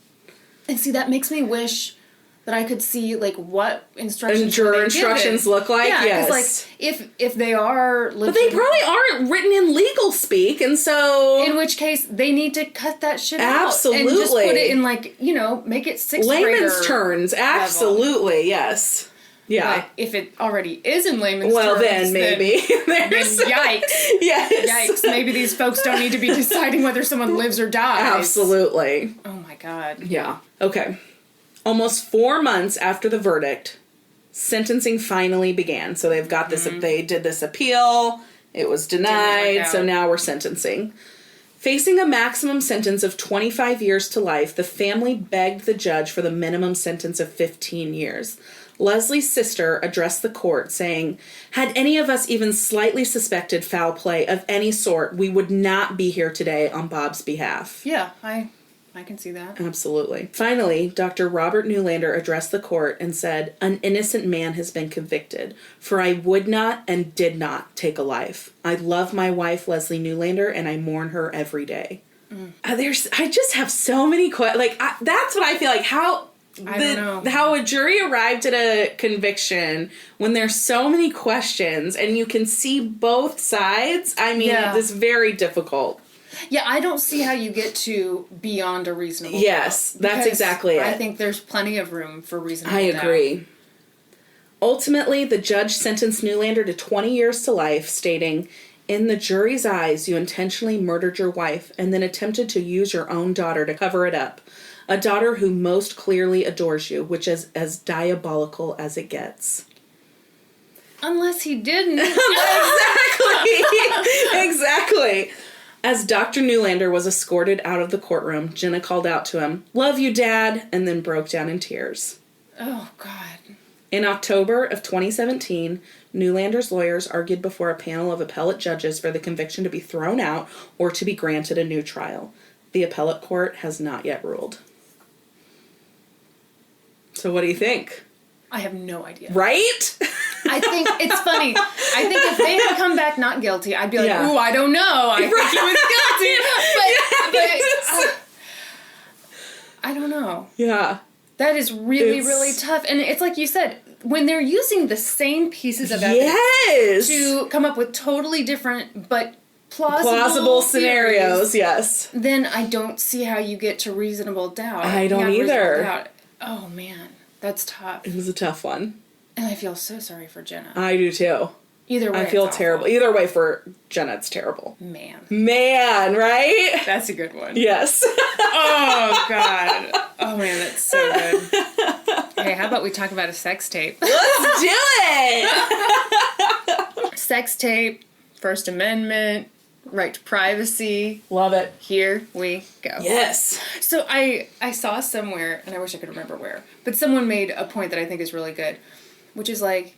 And see, that makes me wish that I could see, like, what instructions juror instructions look like. Yeah, yes. Because, like, if they are but they probably aren't written in legal speak, and so... In which case, they need to cut that shit Absolutely. out. And just put it in, like, make it sixth grader layman's terms. Absolutely, level. Yes. Yeah. But if it already is in layman's terms... Well, then maybe. Then yikes. Yes. Yikes. Maybe these folks don't need to be deciding whether someone lives or dies. Absolutely. Oh, my God. Yeah. Okay. Almost 4 months after the verdict, sentencing finally began. So they've got this, they did this appeal, it was denied, so now we're sentencing. Facing a maximum sentence of 25 years to life, the family begged the judge for the minimum sentence of 15 years. Leslie's sister addressed the court saying, "Had any of us even slightly suspected foul play of any sort, we would not be here today on Bob's behalf." Yeah, I can see that. Absolutely. Finally, Dr. Robert Neulander addressed the court and said, "An innocent man has been convicted, for I would not and did not take a life. I love my wife, Leslie Neulander, and I mourn her every day." I just have so many questions. That's what I feel like. I don't know. How a jury arrived at a conviction when there's so many questions and you can see both sides. I mean, it's very difficult. Yeah, I don't see how you get to beyond a reasonable doubt. Yes, that's exactly it. I think there's plenty of room for reasonable doubt. I agree. Ultimately, the judge sentenced Neulander to 20 years to life, stating, "In the jury's eyes, you intentionally murdered your wife and then attempted to use your own daughter to cover it up. A daughter who most clearly adores you, which is as diabolical as it gets." Unless he didn't. Exactly. As Dr. Neulander was escorted out of the courtroom, Jenna called out to him, "Love you, Dad," and then broke down in tears. Oh, God. In October of 2017, Neulander's lawyers argued before a panel of appellate judges for the conviction to be thrown out or to be granted a new trial. The appellate court has not yet ruled. So what do you think? I have no idea. Right? I think it's funny. I think if they had come back not guilty, I'd be like, "Ooh, I don't know. I think he was guilty." But I don't know. Yeah. That is really tough. And it's like you said, when they're using the same pieces of evidence to come up with totally different but plausible scenarios, yes. Then I don't see how you get to reasonable doubt. I don't either. Oh, man. That's tough. It was a tough one. And I feel so sorry for Jenna. I do too. Either way, I feel terrible. Either way for Jenna, it's terrible. Man, right? That's a good one. Yes. Oh, God. Oh, man, that's so good. Hey, how about we talk about a sex tape? Let's do it! Sex tape, First Amendment, right to privacy. Love it. Here we go. Yes. So I saw somewhere, and I wish I could remember where, but someone made a point that I think is really good, which is like,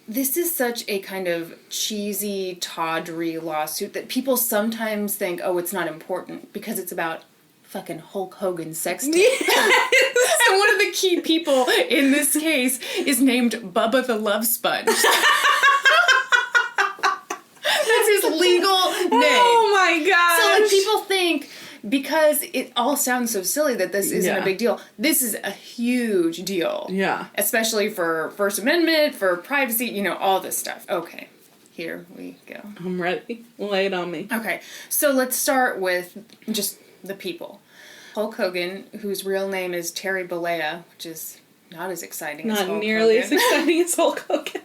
this is such a kind of cheesy, tawdry lawsuit that people sometimes think, oh, it's not important because it's about fucking Hulk Hogan sex tape. Yes. And one of the key people in this case is named Bubba the Love Sponge. That's his legal name. Oh my gosh. So like people think, because it all sounds so silly that this isn't a big deal, this is a huge deal. Yeah. Especially for First Amendment, for privacy, all this stuff. Okay, here we go. I'm ready. Lay it on me. Okay, so let's start with just the people. Hulk Hogan, whose real name is Terry Bollea, which is not as exciting as Hulk Hogan. Not nearly as exciting as Hulk Hogan.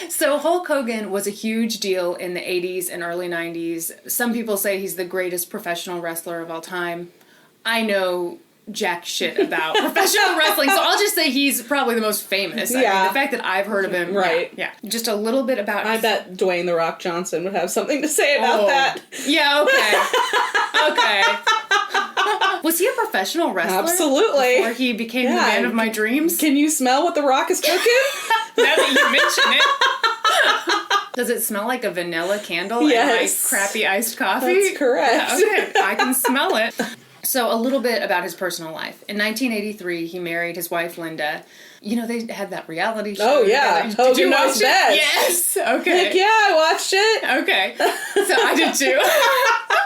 So Hulk Hogan was a huge deal in the 80s and early 90s. Some people say he's the greatest professional wrestler of all time. I know jack shit about professional wrestling, so I'll just say he's probably the most famous. I mean, the fact that I've heard of him. Right. Yeah. Just a little bit about... I bet Dwayne "The Rock" Johnson would have something to say about that. Yeah, okay. Was he a professional wrestler? Absolutely. Before he became the man of my dreams? Can you smell what The Rock is cooking? Now that you mention it. Does it smell like a vanilla candle and my crappy iced coffee? That's correct. Okay, I can smell it. So a little bit about his personal life. In 1983, he married his wife, Linda. They had that reality show. Oh, yeah. Did you watch it? Best. Yes. Okay. Heck yeah, I watched it. Okay. So I did too.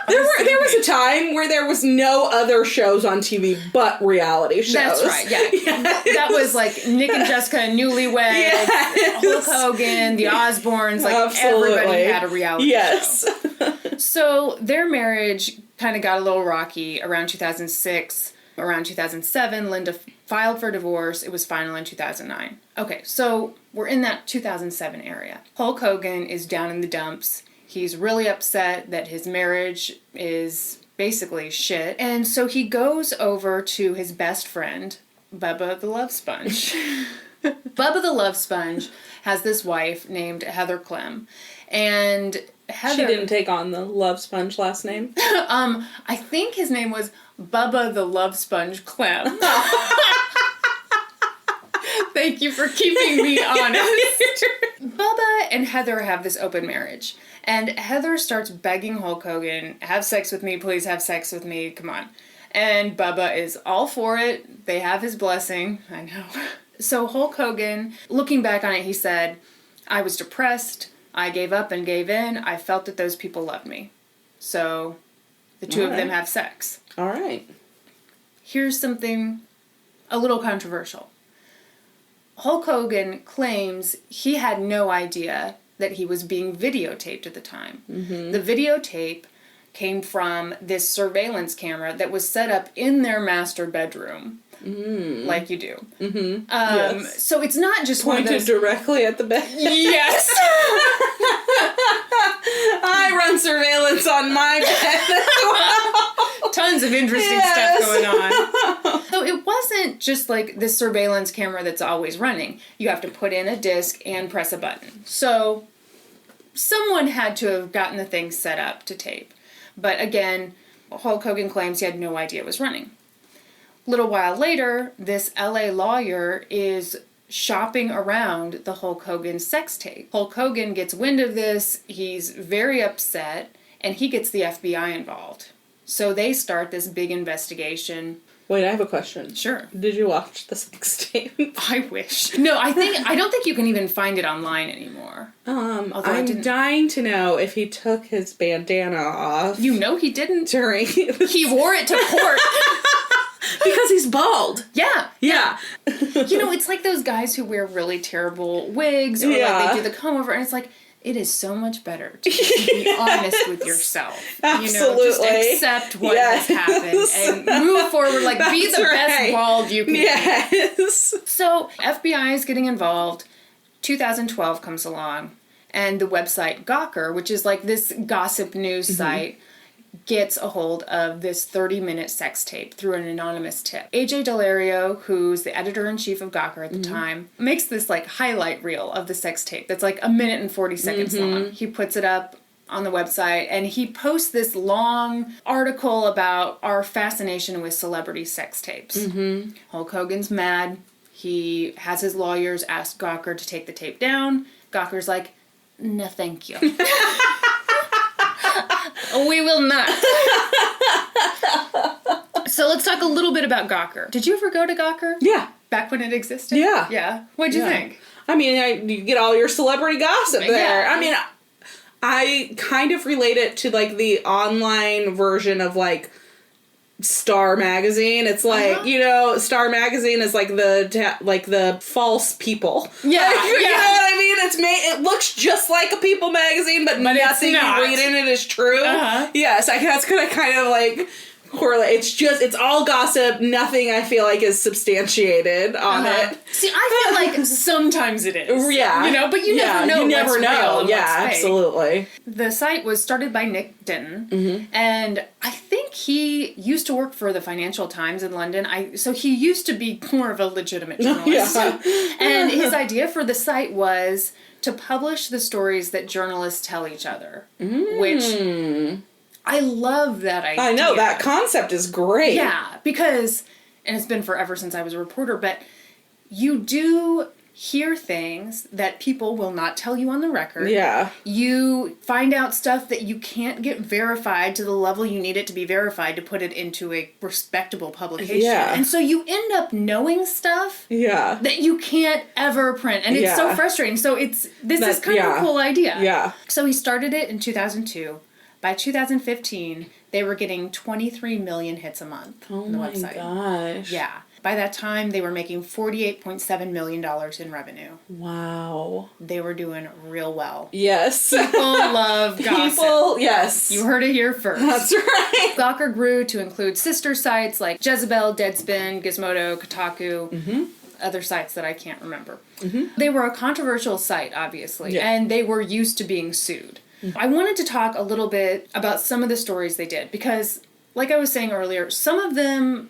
There was a time where there was no other shows on TV but reality shows. That's right, yeah. Yes. That was like Nick and Jessica, Newlyweds, Hulk Hogan, the Osbournes, like everybody had a reality show. So their marriage kind of got a little rocky around 2006. Around 2007, Linda filed for divorce. It was final in 2009. Okay, so we're in that 2007 area. Hulk Hogan is down in the dumps. He's really upset that his marriage is basically shit. And so he goes over to his best friend, Bubba the Love Sponge. Bubba the Love Sponge has this wife named Heather Clem. And Heather... She didn't take on the Love Sponge last name? I think his name was Bubba the Love Sponge Clem. Thank you for keeping me honest. Bubba and Heather have this open marriage. And Heather starts begging Hulk Hogan, have sex with me, please have sex with me, come on. And Bubba is all for it. They have his blessing. I know. So Hulk Hogan, looking back on it, he said, I was depressed. I gave up and gave in. I felt that those people loved me. So the two of them have sex. All right. Here's something a little controversial. Hulk Hogan claims he had no idea that he was being videotaped at the time. Mm-hmm. The videotape came from this surveillance camera that was set up in their master bedroom. Mm. Like you do. Mm-hmm. Yes. So it's not just pointed directly at the bed. Yes. I run surveillance on my bed as well. Tons of interesting stuff going on. So it wasn't just like this surveillance camera that's always running. You have to put in a disc and press a button. So someone had to have gotten the thing set up to tape. But again, Hulk Hogan claims he had no idea it was running. A little while later, this LA lawyer is shopping around the Hulk Hogan sex tape. Hulk Hogan gets wind of this, he's very upset, and he gets the FBI involved. So they start this big investigation. Wait, I have a question. Sure. Did you watch the sex tape? I wish. No, I don't think you can even find it online anymore. I'm dying to know if he took his bandana off. You know he didn't. During he wore it to court. Because he's bald. Yeah. You know, it's like those guys who wear really terrible wigs or like they do the comb over, and it's like, it is so much better to be honest with yourself. Absolutely. You know, just accept what has happened and move forward. Like, be the best bald you can be. Yes. So, FBI is getting involved. 2012 comes along, and the website Gawker, which is like this gossip news site, gets a hold of this 30-minute sex tape through an anonymous tip. AJ Delario, who's the editor-in-chief of Gawker at the time, makes this like highlight reel of the sex tape that's like 1 minute and 40 seconds long. He puts it up on the website and he posts this long article about our fascination with celebrity sex tapes. Hulk Hogan's mad. He has his lawyers ask Gawker to take the tape down. Gawker's like, no thank you. We will not. So let's talk a little bit about Gawker. Did you ever go to Gawker? Yeah. Back when it existed? Yeah. Yeah. What'd you think? I mean, you get all your celebrity gossip there. Yeah. I mean, I kind of relate it to, like, the online version of, like, Star Magazine. It's like, you know, Star Magazine is like the false people. Yeah. Like, you know what I mean? It looks just like a People magazine, but nothing you read in it is true. Yes, that's gonna kind of like correlate. It's all gossip. Nothing I feel like is substantiated on it. See, I feel like sometimes it is. Yeah. You know, but you never know. You never what's know. Real and Yeah, what's fake. absolutely. The site was started by Nick Denton, and I think he used to work for the Financial Times in London. So he used to be more of a legitimate journalist. And his idea for the site was to publish the stories that journalists tell each other, which I love that idea. I know, that concept is great. Yeah, because, and it's been forever since I was a reporter, but you do hear things that people will not tell you on the record. Yeah. You find out stuff that you can't get verified to the level you need it to be verified to put it into a respectable publication. Yeah. And so you end up knowing stuff that you can't ever print. And it's so frustrating. So this is kind of a cool idea. Yeah. So he started it in 2002. By 2015, they were getting 23 million hits a month on the website. Oh my gosh. Yeah. By that time, they were making $48.7 million in revenue. Wow. They were doing real well. Yes. People love gossip. Yes. You heard it here first. That's right. Gawker grew to include sister sites like Jezebel, Deadspin, Gizmodo, Kotaku, other sites that I can't remember. They were a controversial site, obviously, and they were used to being sued. I wanted to talk a little bit about some of the stories they did because, like I was saying earlier, some of them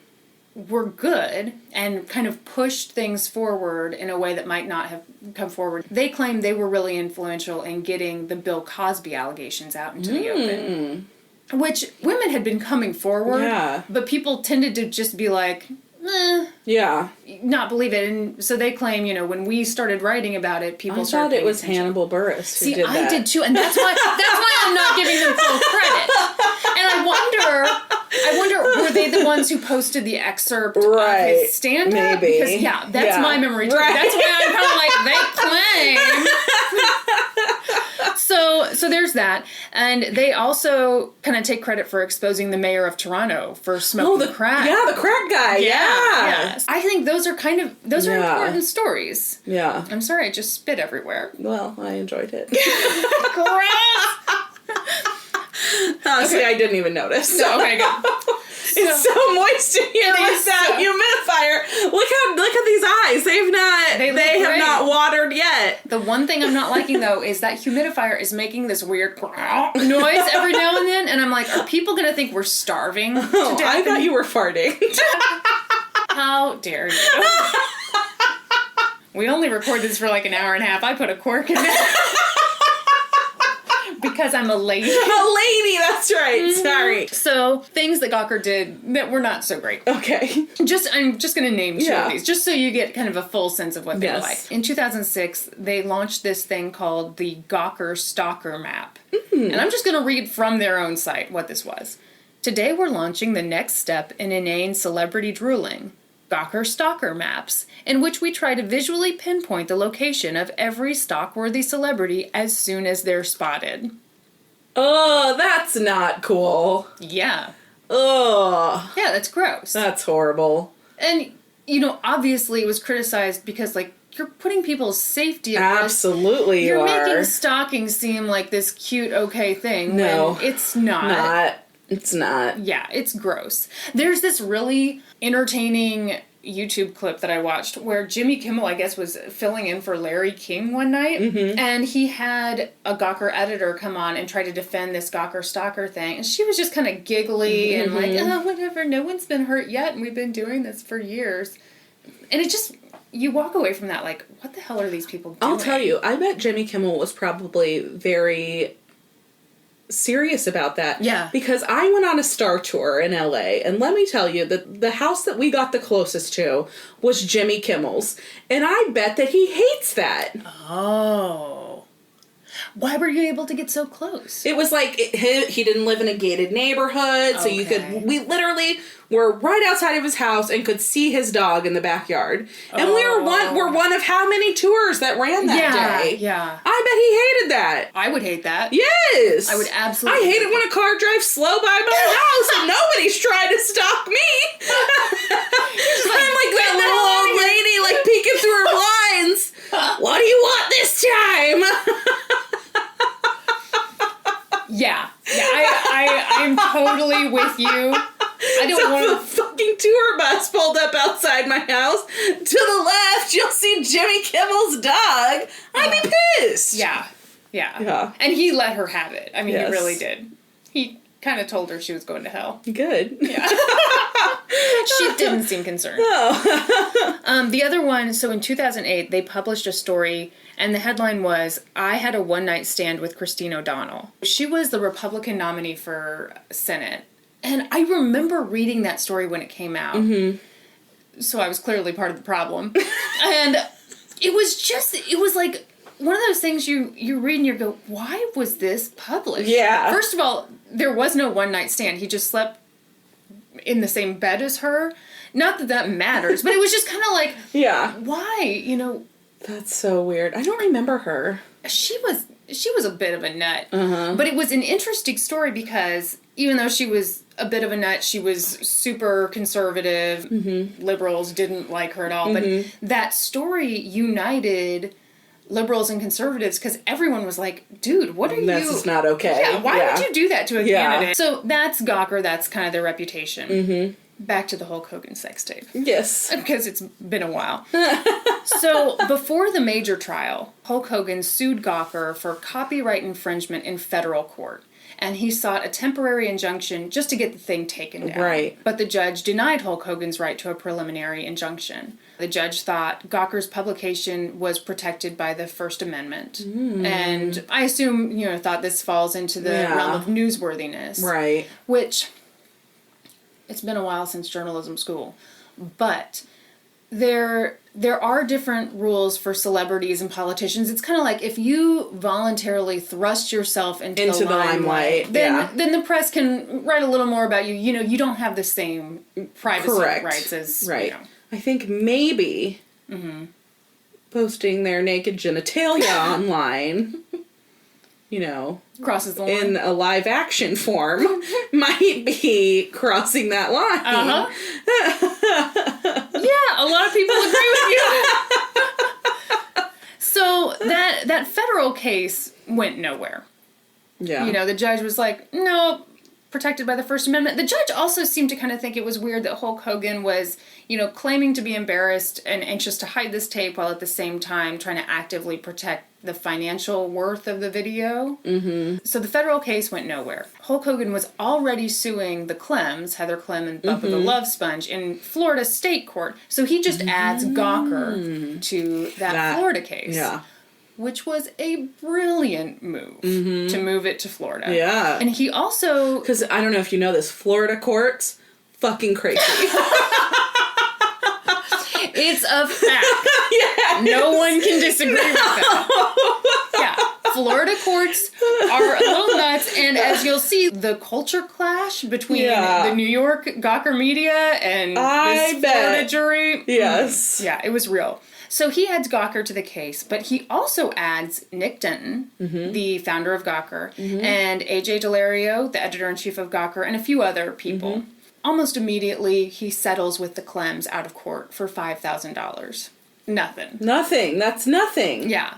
were good and kind of pushed things forward in a way that might not have come forward. They claimed they were really influential in getting the Bill Cosby allegations out into the open. Which women had been coming forward, but people tended to just be like, not believe it. And so they claim, you know, when we started writing about it, people started I thought it was attention. Hannibal Buress who did that. I did too, and that's why I'm not giving them full credit. And I wonder, were they the ones who posted the excerpt of his stand-up? Maybe. Because, that's my memory too. Right. That's why I'm kind of like, they claim. So there's that. And they also kind of take credit for exposing the mayor of Toronto for smoking crack. Yeah, the crack guy. Yeah. I think those are important stories. Yeah. I'm sorry, I just spit everywhere. Well, I enjoyed it. Gross! Honestly, I didn't even notice. No, okay, good. It's so moist in here with that humidifier. Look at these eyes. They have not watered yet. The one thing I'm not liking though is that humidifier is making this weird noise every now and then, and I'm like, are people gonna think we're starving to death? I thought you were farting. How dare you? We only record this for like an hour and a half. I put a cork in there. Because I'm a lady. A lady, that's right. Sorry. So, things that Gawker did that were not so great. Okay. I'm just going to name two of these, just so you get kind of a full sense of what they were like. In 2006, they launched this thing called the Gawker Stalker Map. And I'm just going to read from their own site what this was. Today we're launching the next step in inane celebrity drooling. Gawker Stalker Maps, in which we try to visually pinpoint the location of every stalk-worthy celebrity as soon as they're spotted. Oh, that's not cool. Yeah. Ugh. Yeah, that's gross. That's horrible. And, you know, obviously it was criticized because, like, you're putting people's safety at risk. Absolutely you You're are. making stalking seem like this cute, okay thing. No. When it's not. It's not. Yeah, it's gross. There's this really entertaining YouTube clip that I watched where Jimmy Kimmel, I guess, was filling in for Larry King one night. And he had a Gawker editor come on and try to defend this Gawker stalker thing. And she was just kind of giggly and like, oh, whatever, no one's been hurt yet. And we've been doing this for years. And it just, you walk away from that like, what the hell are these people doing? I'll tell you, I bet Jimmy Kimmel was probably very serious about that. Yeah. Because I went on a Star Tour in LA, and let me tell you that the house that we got the closest to was Jimmy Kimmel's. And I bet that he hates that. Oh. Why were you able to get so close? It was like, he didn't live in a gated neighborhood, so we literally were right outside of his house and could see his dog in the backyard. And we're one of how many tours that ran that day. Yeah. I bet he hated that. I would hate that. Yes. I would absolutely. I hate it when a car drives slow by my house and nobody's trying to stalk me. I'm like that little old lady, like peeking through her blinds. What do you want this time? Yeah, I'm totally with you. I don't want the fucking tour bus pulled up outside my house. To the left, you'll see Jimmy Kimmel's dog. I'd be pissed. Yeah. And he let her have it. I mean, he really did. He kind of told her she was going to hell. Good. Yeah. She didn't seem concerned. No. The other one, so in 2008, they published a story, and the headline was, I had a one-night stand with Kristin O'Donnell. She was the Republican nominee for Senate. And I remember reading that story when it came out. So I was clearly part of the problem. And it was like one of those things you read and you go, why was this published? Yeah. First of all, there was no one-night stand. He just slept in the same bed as her. Not that matters, but it was just kind of like, why? You know. That's so weird. I don't remember her. She was a bit of a nut. But it was an interesting story because even though she was a bit of a nut, she was super conservative. Liberals didn't like her at all. But that story united liberals and conservatives because everyone was like, dude, what are you... This is not okay. Yeah, why would you do that to a candidate? So that's Gawker. That's kind of their reputation. Back to the Hulk Hogan sex tape. Yes. Because it's been a while. So, before the major trial, Hulk Hogan sued Gawker for copyright infringement in federal court. and he sought a temporary injunction just to get the thing taken down. Right. But the judge denied Hulk Hogan's right to a preliminary injunction. The judge thought Gawker's publication was protected by the First Amendment. And I assume, thought this falls into the realm of newsworthiness. Right. Which, it's been a while since journalism school. But there are different rules for celebrities and politicians. It's kind of like if you voluntarily thrust yourself into the limelight, then the press can write a little more about you. You don't have the same privacy rights as, Right. I think maybe posting their naked genitalia online, crosses the line. in a live action form might be crossing that line. Yeah, a lot of people agree with you. So that federal case went nowhere. Yeah. The judge was like, no, protected by the First Amendment. The judge also seemed to kind of think it was weird that Hulk Hogan was, claiming to be embarrassed and anxious to hide this tape while at the same time trying to actively protect the financial worth of the video. So the federal case went nowhere. Hulk Hogan was already suing the Clems, Heather Clem and Bubba the Love Sponge, in Florida state court. So he just adds Gawker to that Florida case. Yeah. Which was a brilliant move to move it to Florida. Yeah. And he also... Because I don't know if you know this, Florida courts, fucking crazy. It's a fact. Yes. No one can disagree with that. Yeah. Florida courts are a little nuts, and as you'll see, the culture clash between the New York Gawker media and this Florida jury. Yes. Yeah, it was real. So he adds Gawker to the case, but he also adds Nick Denton, the founder of Gawker, and AJ Delario, the editor-in-chief of Gawker, and a few other people. Almost immediately, he settles with the Clems out of court for $5,000. Nothing. Nothing. That's nothing. Yeah.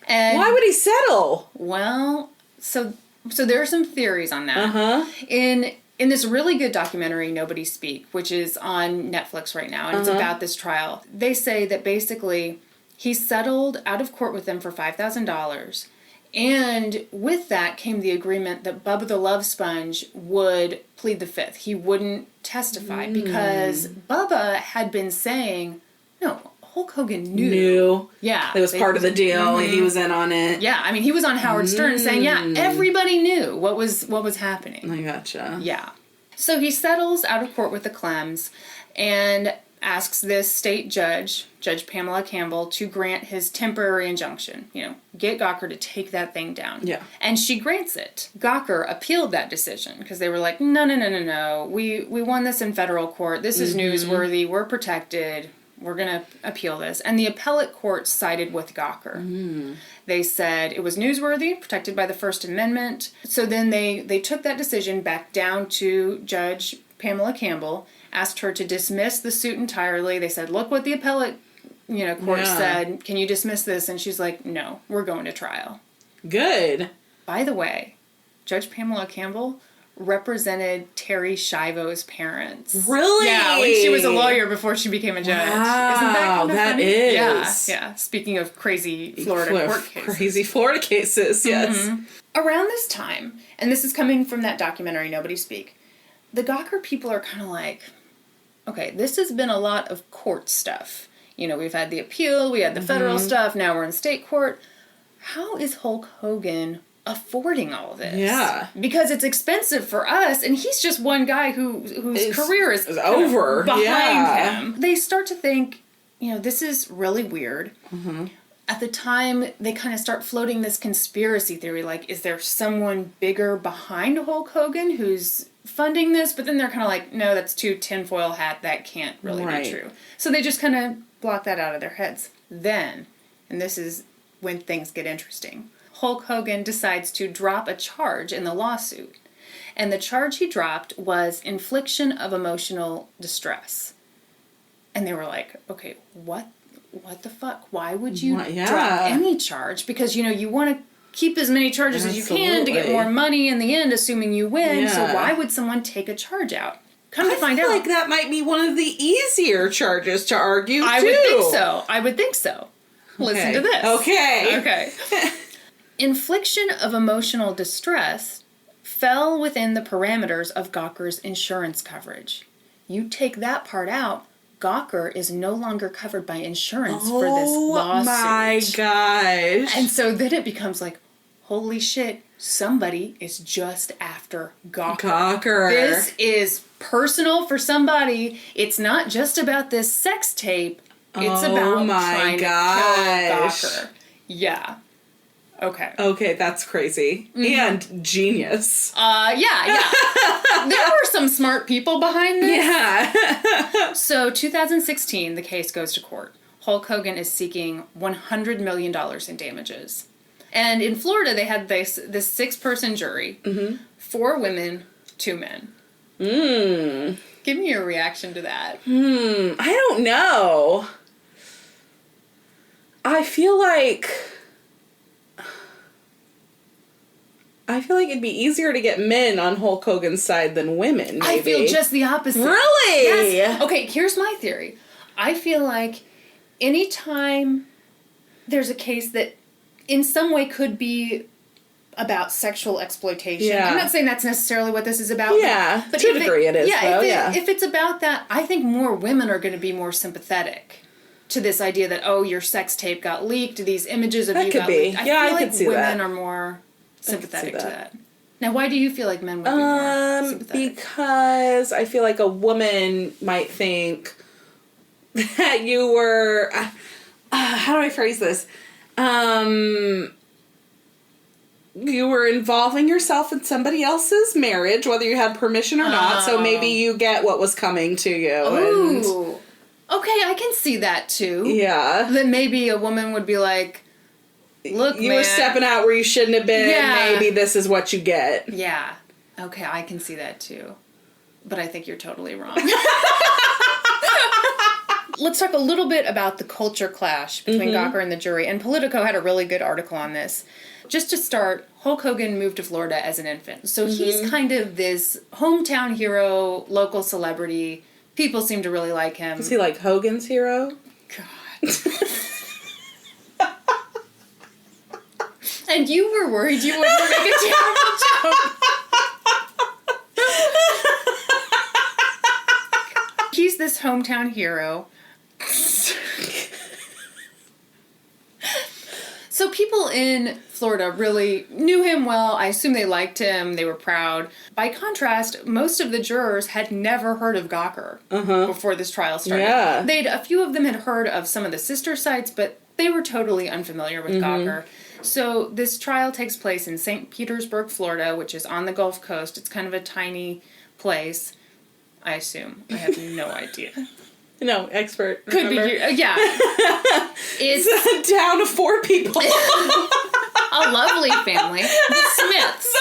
And why would he settle? Well, so there are some theories on that. In this really good documentary, Nobody Speak, which is on Netflix right now, and it's about this trial, they say that basically he settled out of court with them for $5,000, and with that came the agreement that Bubba the Love Sponge would plead the fifth. He wouldn't testify because Bubba had been saying, no, Hulk Hogan knew. Yeah. It was part of the deal. He was in on it. Yeah, I mean, he was on Howard Stern saying, everybody knew what was happening. I gotcha. Yeah. So he settles out of court with the Clems and asks this state judge, Judge Pamela Campbell, to grant his temporary injunction. Get Gawker to take that thing down. Yeah. And she grants it. Gawker appealed that decision because they were like, no. We won this in federal court. This is newsworthy. We're protected. We're going to appeal this. And the appellate court sided with Gawker. They said it was newsworthy, protected by the First Amendment. So then they took that decision back down to Judge Pamela Campbell, asked her to dismiss the suit entirely. They said, look what the appellate court said. Can you dismiss this? And she's like, no, we're going to trial. Good. By the way, Judge Pamela Campbell represented Terry Schiavo's parents. Really? Yeah, when she was a lawyer before she became a judge. Wow, isn't that kind of funny? Is. Yeah. Speaking of crazy Florida court cases. Crazy Florida cases, yes. Around this time, and this is coming from that documentary, Nobody Speak, the Gawker people are kind of like, okay, this has been a lot of court stuff. We've had the appeal, we had the federal stuff, now we're in state court. How is Hulk Hogan affording all this? Yeah. Because it's expensive for us, and he's just one guy whose career is over behind him. They start to think, this is really weird. At the time, they kind of start floating this conspiracy theory, like, is there someone bigger behind Hulk Hogan who's funding this? But then they're kind of like, no, that's too tinfoil hat, that can't really be true. So they just kind of block that out of their heads. Then, and this is when things get interesting, Hulk Hogan decides to drop a charge in the lawsuit. And the charge he dropped was infliction of emotional distress. And they were like, okay, what the fuck? Why would you drop any charge? Because, you want to keep as many charges as you can to get more money in the end, assuming you win. So why would someone take a charge out? Come to find out. I feel like that might be one of the easier charges to argue, too. I would think so. Listen to this. Okay. Infliction of emotional distress fell within the parameters of Gawker's insurance coverage. You take that part out, Gawker is no longer covered by insurance for this lawsuit. Oh my gosh. And so then it becomes like, holy shit, somebody is just after Gawker. This is personal for somebody. It's not just about this sex tape. It's about trying to kill Gawker. Yeah. Okay. Okay, that's crazy. Mm-hmm. And genius. Yeah. There were some smart people behind this. Yeah. So, 2016, the case goes to court. Hulk Hogan is seeking $100 million in damages. And in Florida, they had this 6-person jury. Mm-hmm. 4 women, 2 men. Give me your reaction to that. I don't know. I feel like it'd be easier to get men on Hulk Hogan's side than women, maybe. I feel just the opposite. Really? Yes. Okay, here's my theory. I feel like anytime there's a case that in some way could be about sexual exploitation. Yeah. I'm not saying that's necessarily what this is about. Yeah, but to a degree it is, if it's about that, I think more women are going to be more sympathetic to this idea that, oh, your sex tape got leaked, these images of you got leaked. I feel like women are more sympathetic to that. Now, why do you feel like men would be more sympathetic? Because I feel like a woman might think that you were... how do I phrase this? You were involving yourself in somebody else's marriage, whether you had permission or not, so maybe you get what was coming to you. Ooh. Okay, I can see that too. Yeah. That maybe a woman would be like, look, you were stepping out where you shouldn't have been. Yeah. Maybe this is what you get. Yeah. Okay, I can see that too. But I think you're totally wrong. Let's talk a little bit about the culture clash between Gawker and the jury. And Politico had a really good article on this. Just to start, Hulk Hogan moved to Florida as an infant. So he's kind of this hometown hero, local celebrity. People seem to really like him. Is he like Hogan's hero? God. And you were worried you wouldn't make a terrible joke. He's this hometown hero. So people in Florida really knew him well. I assume they liked him. They were proud. By contrast, most of the jurors had never heard of Gawker before this trial started. Yeah. A few of them had heard of some of the sister sites, but they were totally unfamiliar with Gawker. So this trial takes place in St. Petersburg, Florida, which is on the Gulf Coast. It's kind of a tiny place, I assume. I have no idea. No, expert. Could be, yeah. It's a town of 4 people. A lovely family. The Smiths. The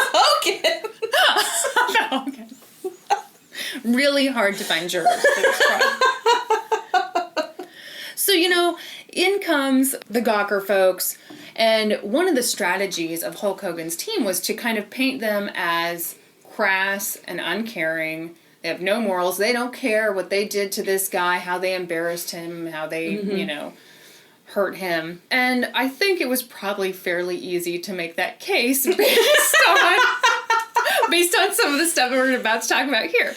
Hogan. Really hard to find jurors for this trial. So, in comes the Gawker folks, and one of the strategies of Hulk Hogan's team was to kind of paint them as crass and uncaring. They have no morals. They don't care what they did to this guy, how they embarrassed him, how they, hurt him. And I think it was probably fairly easy to make that case based on some of the stuff we're about to talk about here.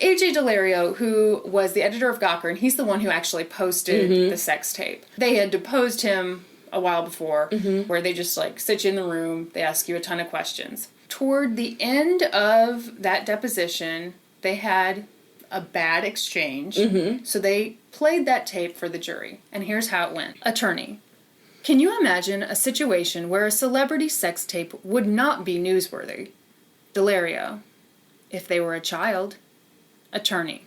A.J. Delario, who was the editor of Gawker, and he's the one who actually posted the sex tape. They had deposed him a while before, where they just, sit you in the room, they ask you a ton of questions. Toward the end of that deposition, they had a bad exchange, so they played that tape for the jury. And here's how it went. Attorney: can you imagine a situation where a celebrity sex tape would not be newsworthy? Delario: if they were a child. Attorney: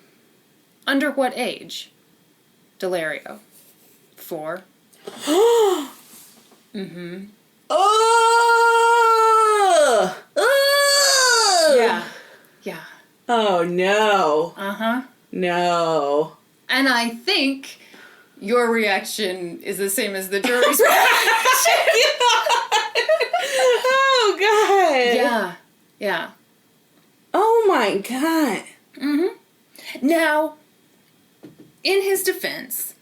under what age? Delario: 4. Oh! Yeah. Oh, no. No. And I think your reaction is the same as the jury's reaction. Oh, God. Yeah. Oh, my God. Now, in his defense...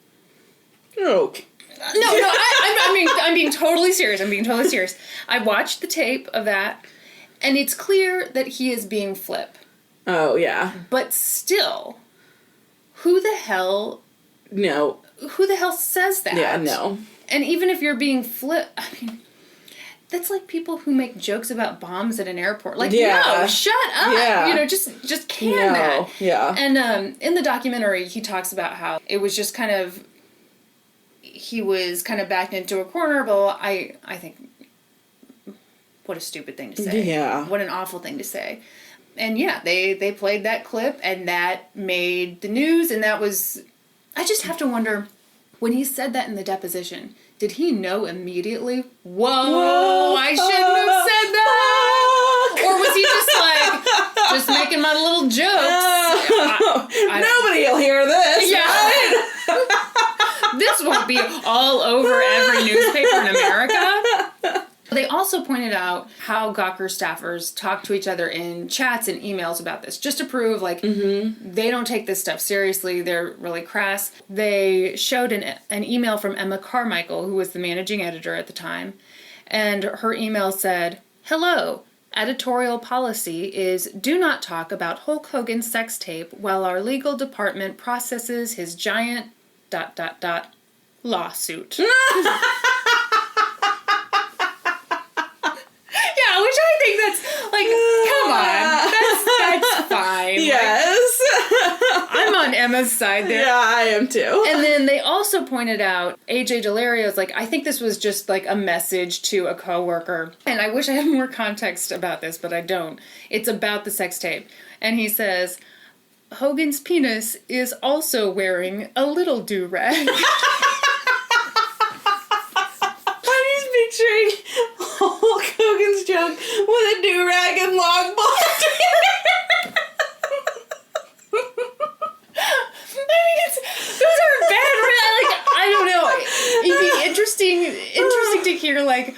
Okay. No, I'm being totally serious. I watched the tape of that, And it's clear that he is being flip. Oh, yeah. But still, who the hell... No. Who the hell says that? Yeah, no. And even if you're being flip... I mean... That's like people who make jokes about bombs at an airport. Like, no, shut up. Yeah. You know, just can that. Yeah. And in the documentary, he talks about how it was just kind of... He was kind of backed into a corner, but I think... What a stupid thing to say. Yeah. What an awful thing to say. And yeah, they played that clip, and that made the news, and that was... I just have to wonder, when he said that in the deposition, did he know immediately, whoa, I shouldn't have said that? Or was he just making my little jokes? Nobody will hear this. Yeah. Right? This won't be all over every newspaper in America. They also pointed out how Gawker staffers talk to each other in chats and emails about this, just to prove, like, they don't take this stuff seriously. They're really crass. They showed an email from Emma Carmichael, who was the managing editor at the time, and her email said, "Hello. Editorial policy is do not talk about Hulk Hogan's sex tape while our legal department processes his giant ... lawsuit." Which I think that's, like, come on. That's fine. Yes. Like, I'm on Emma's side there. Yeah, I am too. And then they also pointed out, AJ Delario's like, I think this was just, like, a message to a coworker. And I wish I had more context about this, but I don't. It's about the sex tape. And he says, Hogan's penis is also wearing a little do-rag. Picturing Hulk Hogan's junk with a do-rag and long blonde hair. I mean, those are bad. Like, I don't know. It'd be interesting to hear, like,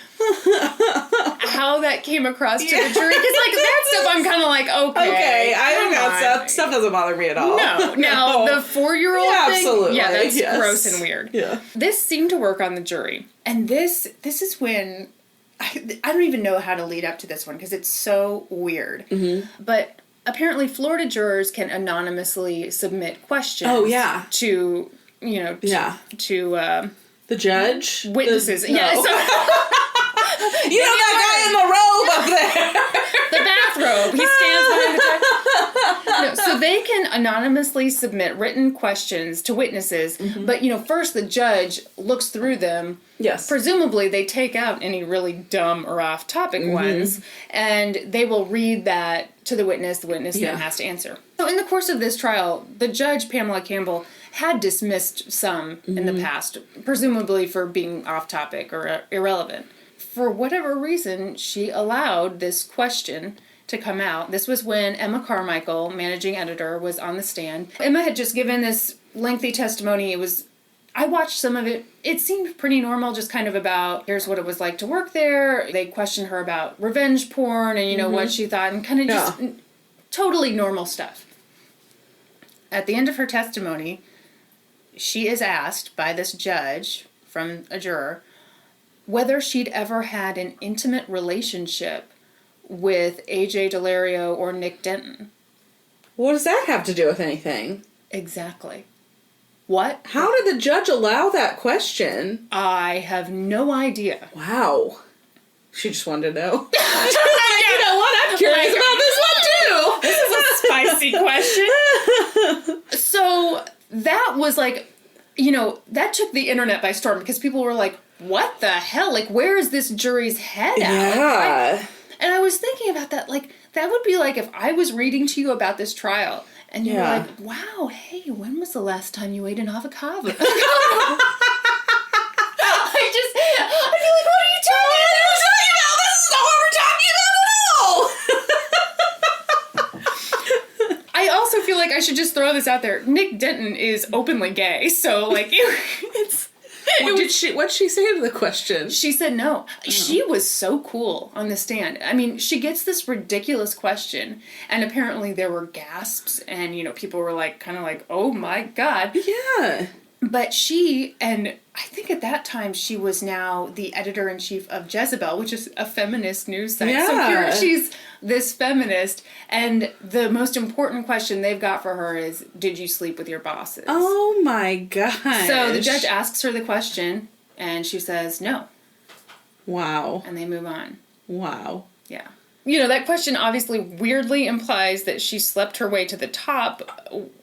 how that came across to the jury. Because, like, that stuff I'm kind of like, okay. I think that stuff doesn't bother me at all. No. Now, the 4-year-old thing, absolutely. Yeah, that's gross and weird. Yeah. This seemed to work on the jury. And this is when... I don't even know how to lead up to this one because it's so weird. Mm-hmm. But apparently Florida jurors can anonymously submit questions. Oh, yeah. To, you know... To the judge? Witnesses. No. Yeah, so... You know that guy in the robe up there. The bathrobe. He stands behind the judge. No, so they can anonymously submit written questions to witnesses, but, you know, first the judge looks through them. Yes. Presumably they take out any really dumb or off-topic ones, and they will read that to the witness. The witness then has to answer. So in the course of this trial, the judge, Pamela Campbell, had dismissed some in the past, presumably for being off-topic or irrelevant. For whatever reason, she allowed this question to come out. This was when Emma Carmichael, managing editor, was on the stand. Emma had just given this lengthy testimony. I watched some of it. It seemed pretty normal, just kind of about, here's what it was like to work there. They questioned her about revenge porn and, you know, what she thought, and kind of just totally normal stuff. At the end of her testimony, she is asked by this judge from a juror whether she'd ever had an intimate relationship with AJ Delario or Nick Denton. What does that have to do with anything? Exactly. What? How did the judge allow that question? I have no idea. Wow. She just wanted to know. You know what? I'm curious about this one too. This is a spicy question. So that was like, you know, that took the internet by storm because people were like, what the hell? Like, where is this jury's head at? Yeah. And I was thinking about that. Like, that would be like if I was reading to you about this trial and you were like, wow, hey, when was the last time you ate an avocado? I'd be like, what are you talking about? This is not what we're talking about at all. I also feel like I should just throw this out there. Nick Denton is openly gay, so, like, it's... What'd she say to the question? She said no. Oh. She was so cool on the stand. I mean, she gets this ridiculous question, and apparently there were gasps, and, you know, people were like, kind of like, oh my God. Yeah. But she, and I think at that time she was now the editor-in-chief of Jezebel, which is a feminist news site. Yeah. So here she's this feminist, and the most important question they've got for her is, did you sleep with your bosses? Oh my gosh. So the judge asks her the question, and she says no. Wow. And they move on. Wow. Yeah. You know, that question obviously weirdly implies that she slept her way to the top.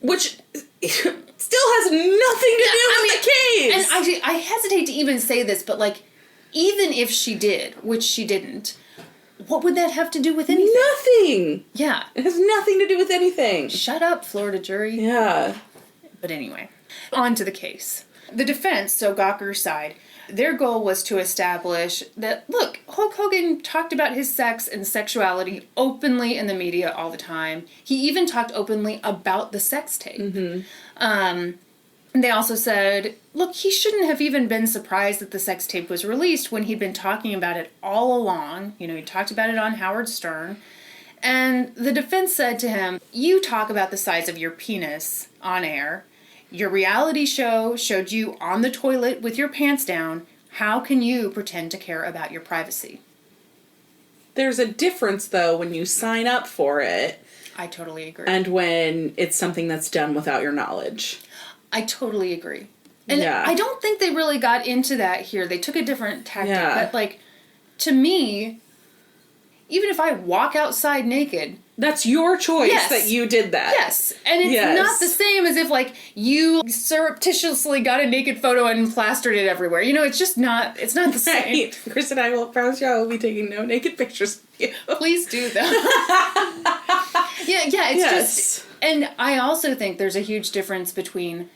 Which still has nothing to do with the case. And I hesitate to even say this, but, like, even if she did, which she didn't, what would that have to do with anything? Nothing. Yeah. It has nothing to do with anything. Shut up, Florida jury. Yeah. But anyway, on to the case. The defense, so Gawker's side, their goal was to establish that, look, Hulk Hogan talked about his sex and sexuality openly in the media all the time. He even talked openly about the sex tape. Mm-hmm. They also said, look, he shouldn't have even been surprised that the sex tape was released when he'd been talking about it all along. You know, he talked about it on Howard Stern. And the defense said to him, you talk about the size of your penis on air. Your reality show showed you on the toilet with your pants down. How can you pretend to care about your privacy? There's a difference, though, when you sign up for it. I totally agree. And when it's something that's done without your knowledge. I totally agree. And I don't think they really got into that here. They took a different tactic. Yeah. But, like, to me, even if I walk outside naked... That's your choice that you did that. Yes. And it's not the same as if, like, you surreptitiously got a naked photo and plastered it everywhere. You know, it's just not, it's not the same. Chris and I will promise you I will be taking no naked pictures of you. Please do that. It's just... And I also think there's a huge difference between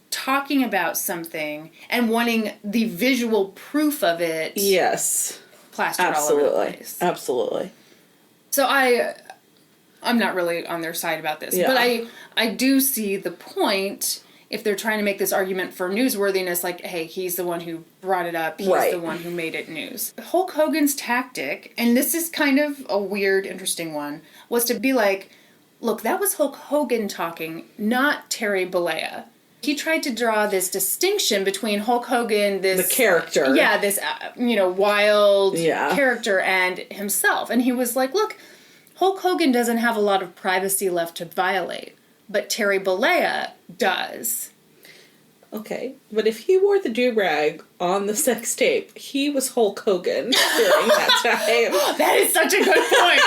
talking about something and wanting the visual proof of it. Yes. Plastered all over the place. Absolutely. So I'm not really on their side about this, but I do see the point if they're trying to make this argument for newsworthiness, like, hey, he's the one who brought it up, he's the one who made it news. Hulk Hogan's tactic, and this is kind of a weird, interesting one, was to be like, look, that was Hulk Hogan talking, not Terry Bollea. He tried to draw this distinction between Hulk Hogan, the character. Yeah, this, wild character, and himself. And he was like, look, Hulk Hogan doesn't have a lot of privacy left to violate, but Terry Bollea does. Okay, but if he wore the do-rag on the sex tape, he was Hulk Hogan during that time. That is such a good point.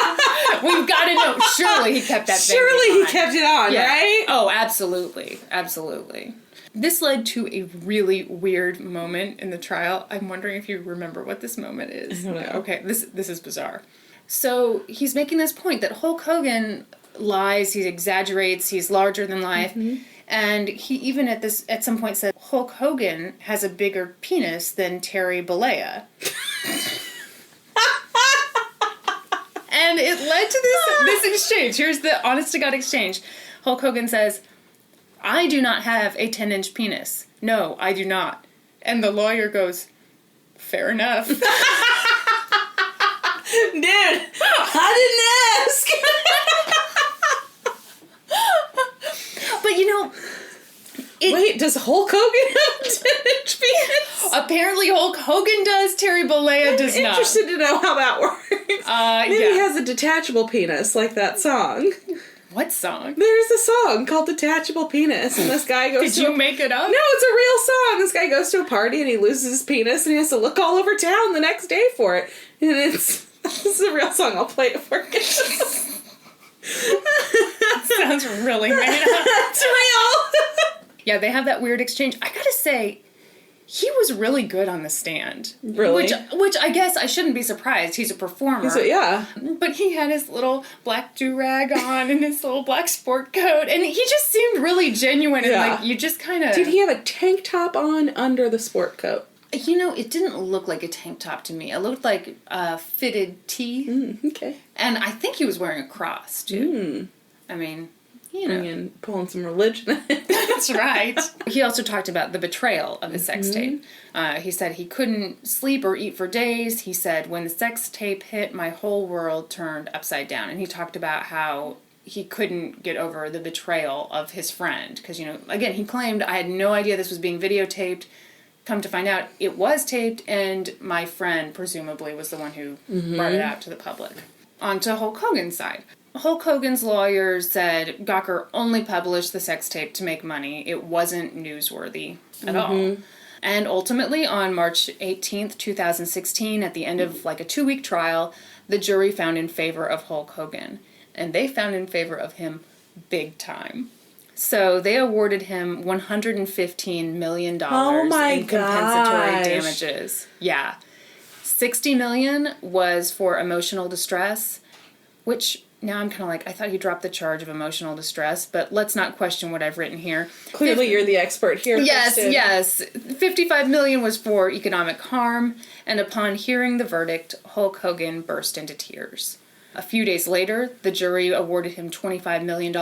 We've got to know. Surely he kept that thing on. Surely he kept it on, right? Oh, absolutely. Absolutely. This led to a really weird moment in the trial. I'm wondering if you remember what this moment is. I don't know. Okay, this is bizarre. So he's making this point that Hulk Hogan lies, he exaggerates, he's larger than life. Mm-hmm. And he even at some point said, Hulk Hogan has a bigger penis than Terry Bollea. And it led to this exchange. Here's the honest-to-God exchange. Hulk Hogan says, I do not have a 10-inch penis. No, I do not. And the lawyer goes, fair enough. Dude, I didn't ask. But wait, does Hulk Hogan have a 10-inch penis? Apparently Hulk Hogan does, Terry Bollea does not. I'm interested to know how that works. Maybe he has a detachable penis, like that song. What song? There's a song called Detachable Penis, and this guy goes Did you make it up? No, it's a real song. This guy goes to a party, and he loses his penis, and he has to look all over town the next day for it. And this is a real song. I'll play it for you. Sounds really made up. It's real. Yeah, they have that weird exchange. I gotta say, he was really good on the stand. Really? Which I guess I shouldn't be surprised. He's a performer. Yeah. But he had his little black do-rag on and his little black sport coat. And he just seemed really genuine. And like, you just kind of... Did he have a tank top on under the sport coat? It didn't look like a tank top to me. It looked like a fitted tee. Okay. And I think he was wearing a cross, too. I mean... pulling some religion. That's right. He also talked about the betrayal of the sex tape. He said he couldn't sleep or eat for days. He said, when the sex tape hit, my whole world turned upside down. And he talked about how he couldn't get over the betrayal of his friend. Because, again, he claimed, I had no idea this was being videotaped. Come to find out, it was taped, and my friend, presumably, was the one who brought it out to the public. On to Hulk Hogan's side. Hulk Hogan's lawyers said Gawker only published the sex tape to make money. It wasn't newsworthy at all. And ultimately, on March 18th, 2016, at the end of a 2-week trial, the jury found in favor of Hulk Hogan. And they found in favor of him big time. So they awarded him $115 million in compensatory damages. Yeah. $60 million was for emotional distress, which now I'm kind of I thought he dropped the charge of emotional distress, but let's not question what I've written here. Clearly you're the expert here. Yes, Kristin. yes. $55 million was for economic harm, and upon hearing the verdict, Hulk Hogan burst into tears. A few days later, the jury awarded him $25 million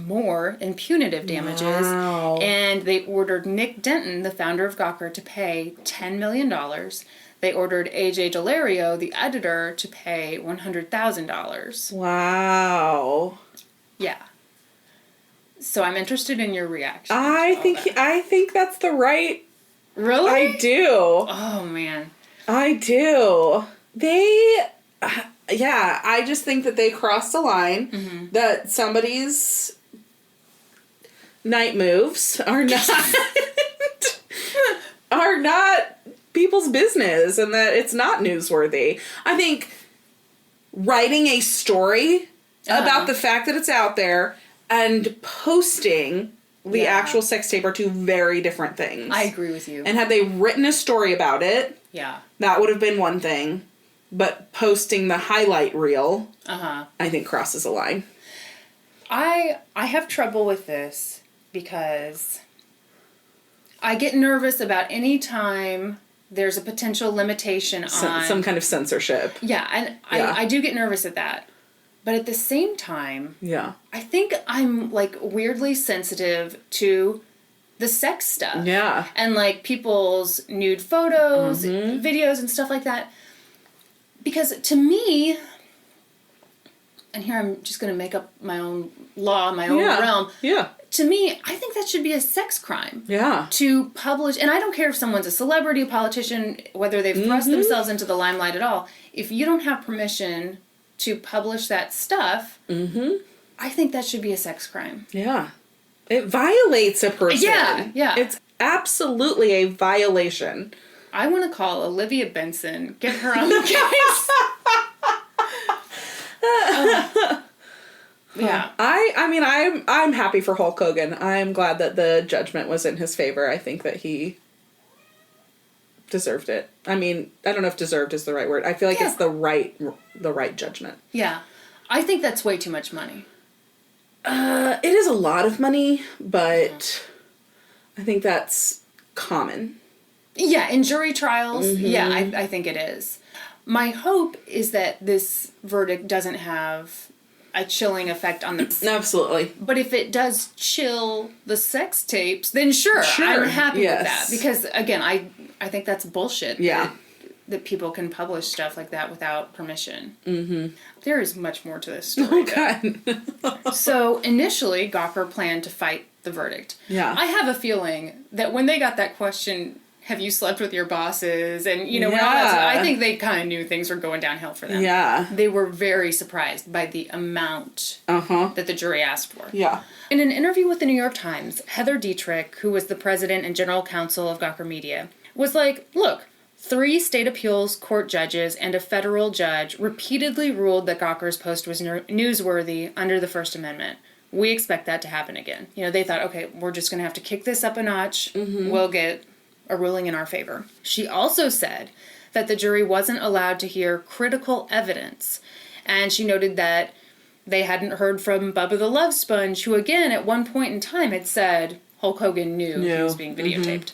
more in punitive damages, and they ordered Nick Denton, the founder of Gawker, to pay $10 million. They ordered A.J. Delario, the editor, to pay $100,000. Wow. Yeah. So I'm interested in your reaction. I think that's the right... Really? I do. Oh, man. I do. Yeah, I just think that they crossed a line, that somebody's night moves are not people's business, and that it's not newsworthy. I think writing a story about the fact that it's out there and posting the actual sex tape are two very different things. I agree with you. And had they written a story about it, that would have been one thing. But posting the highlight reel, I think crosses a line. I have trouble with this because I get nervous about any time there's a potential limitation on... Some kind of censorship. Yeah, and I do get nervous at that. But at the same time, I think I'm, weirdly sensitive to the sex stuff. Yeah. And, people's nude photos, videos, and stuff like that. Because to me, and here I'm just going to make up my own law, my own realm. Yeah. To me, I think that should be a sex crime. Yeah. To publish, and I don't care if someone's a celebrity, a politician, whether they've thrust themselves into the limelight at all. If you don't have permission to publish that stuff, I think that should be a sex crime. Yeah. It violates a person. Yeah. It's absolutely a violation. I want to call Olivia Benson, get her on the case. Yeah. I'm happy for Hulk Hogan. I'm glad that the judgment was in his favor. I think that he deserved it. I don't know if deserved is the right word. I feel like it's the right judgment. Yeah. I think that's way too much money. It is a lot of money, but I think that's common. Yeah, in jury trials, I think it is. My hope is that this verdict doesn't have a chilling effect on the... Absolutely. But if it does chill the sex tapes, then sure. I'm happy with that. Because, again, I think that's bullshit. Yeah. That people can publish stuff like that without permission. There is much more to this story. So, initially, Gawker planned to fight the verdict. Yeah. I have a feeling that when they got that question... Have you slept with your bosses? And, I think they kind of knew things were going downhill for them. Yeah. They were very surprised by the amount that the jury asked for. Yeah. In an interview with the New York Times, Heather Dietrich, who was the president and general counsel of Gawker Media, was like, look, 3 state appeals court judges and a federal judge repeatedly ruled that Gawker's post was newsworthy under the First Amendment. We expect that to happen again. They thought, okay, we're just going to have to kick this up a notch. We'll get... a ruling in our favor. She also said that the jury wasn't allowed to hear critical evidence, and she noted that they hadn't heard from Bubba the Love Sponge, who again at one point in time had said Hulk Hogan knew he was being videotaped.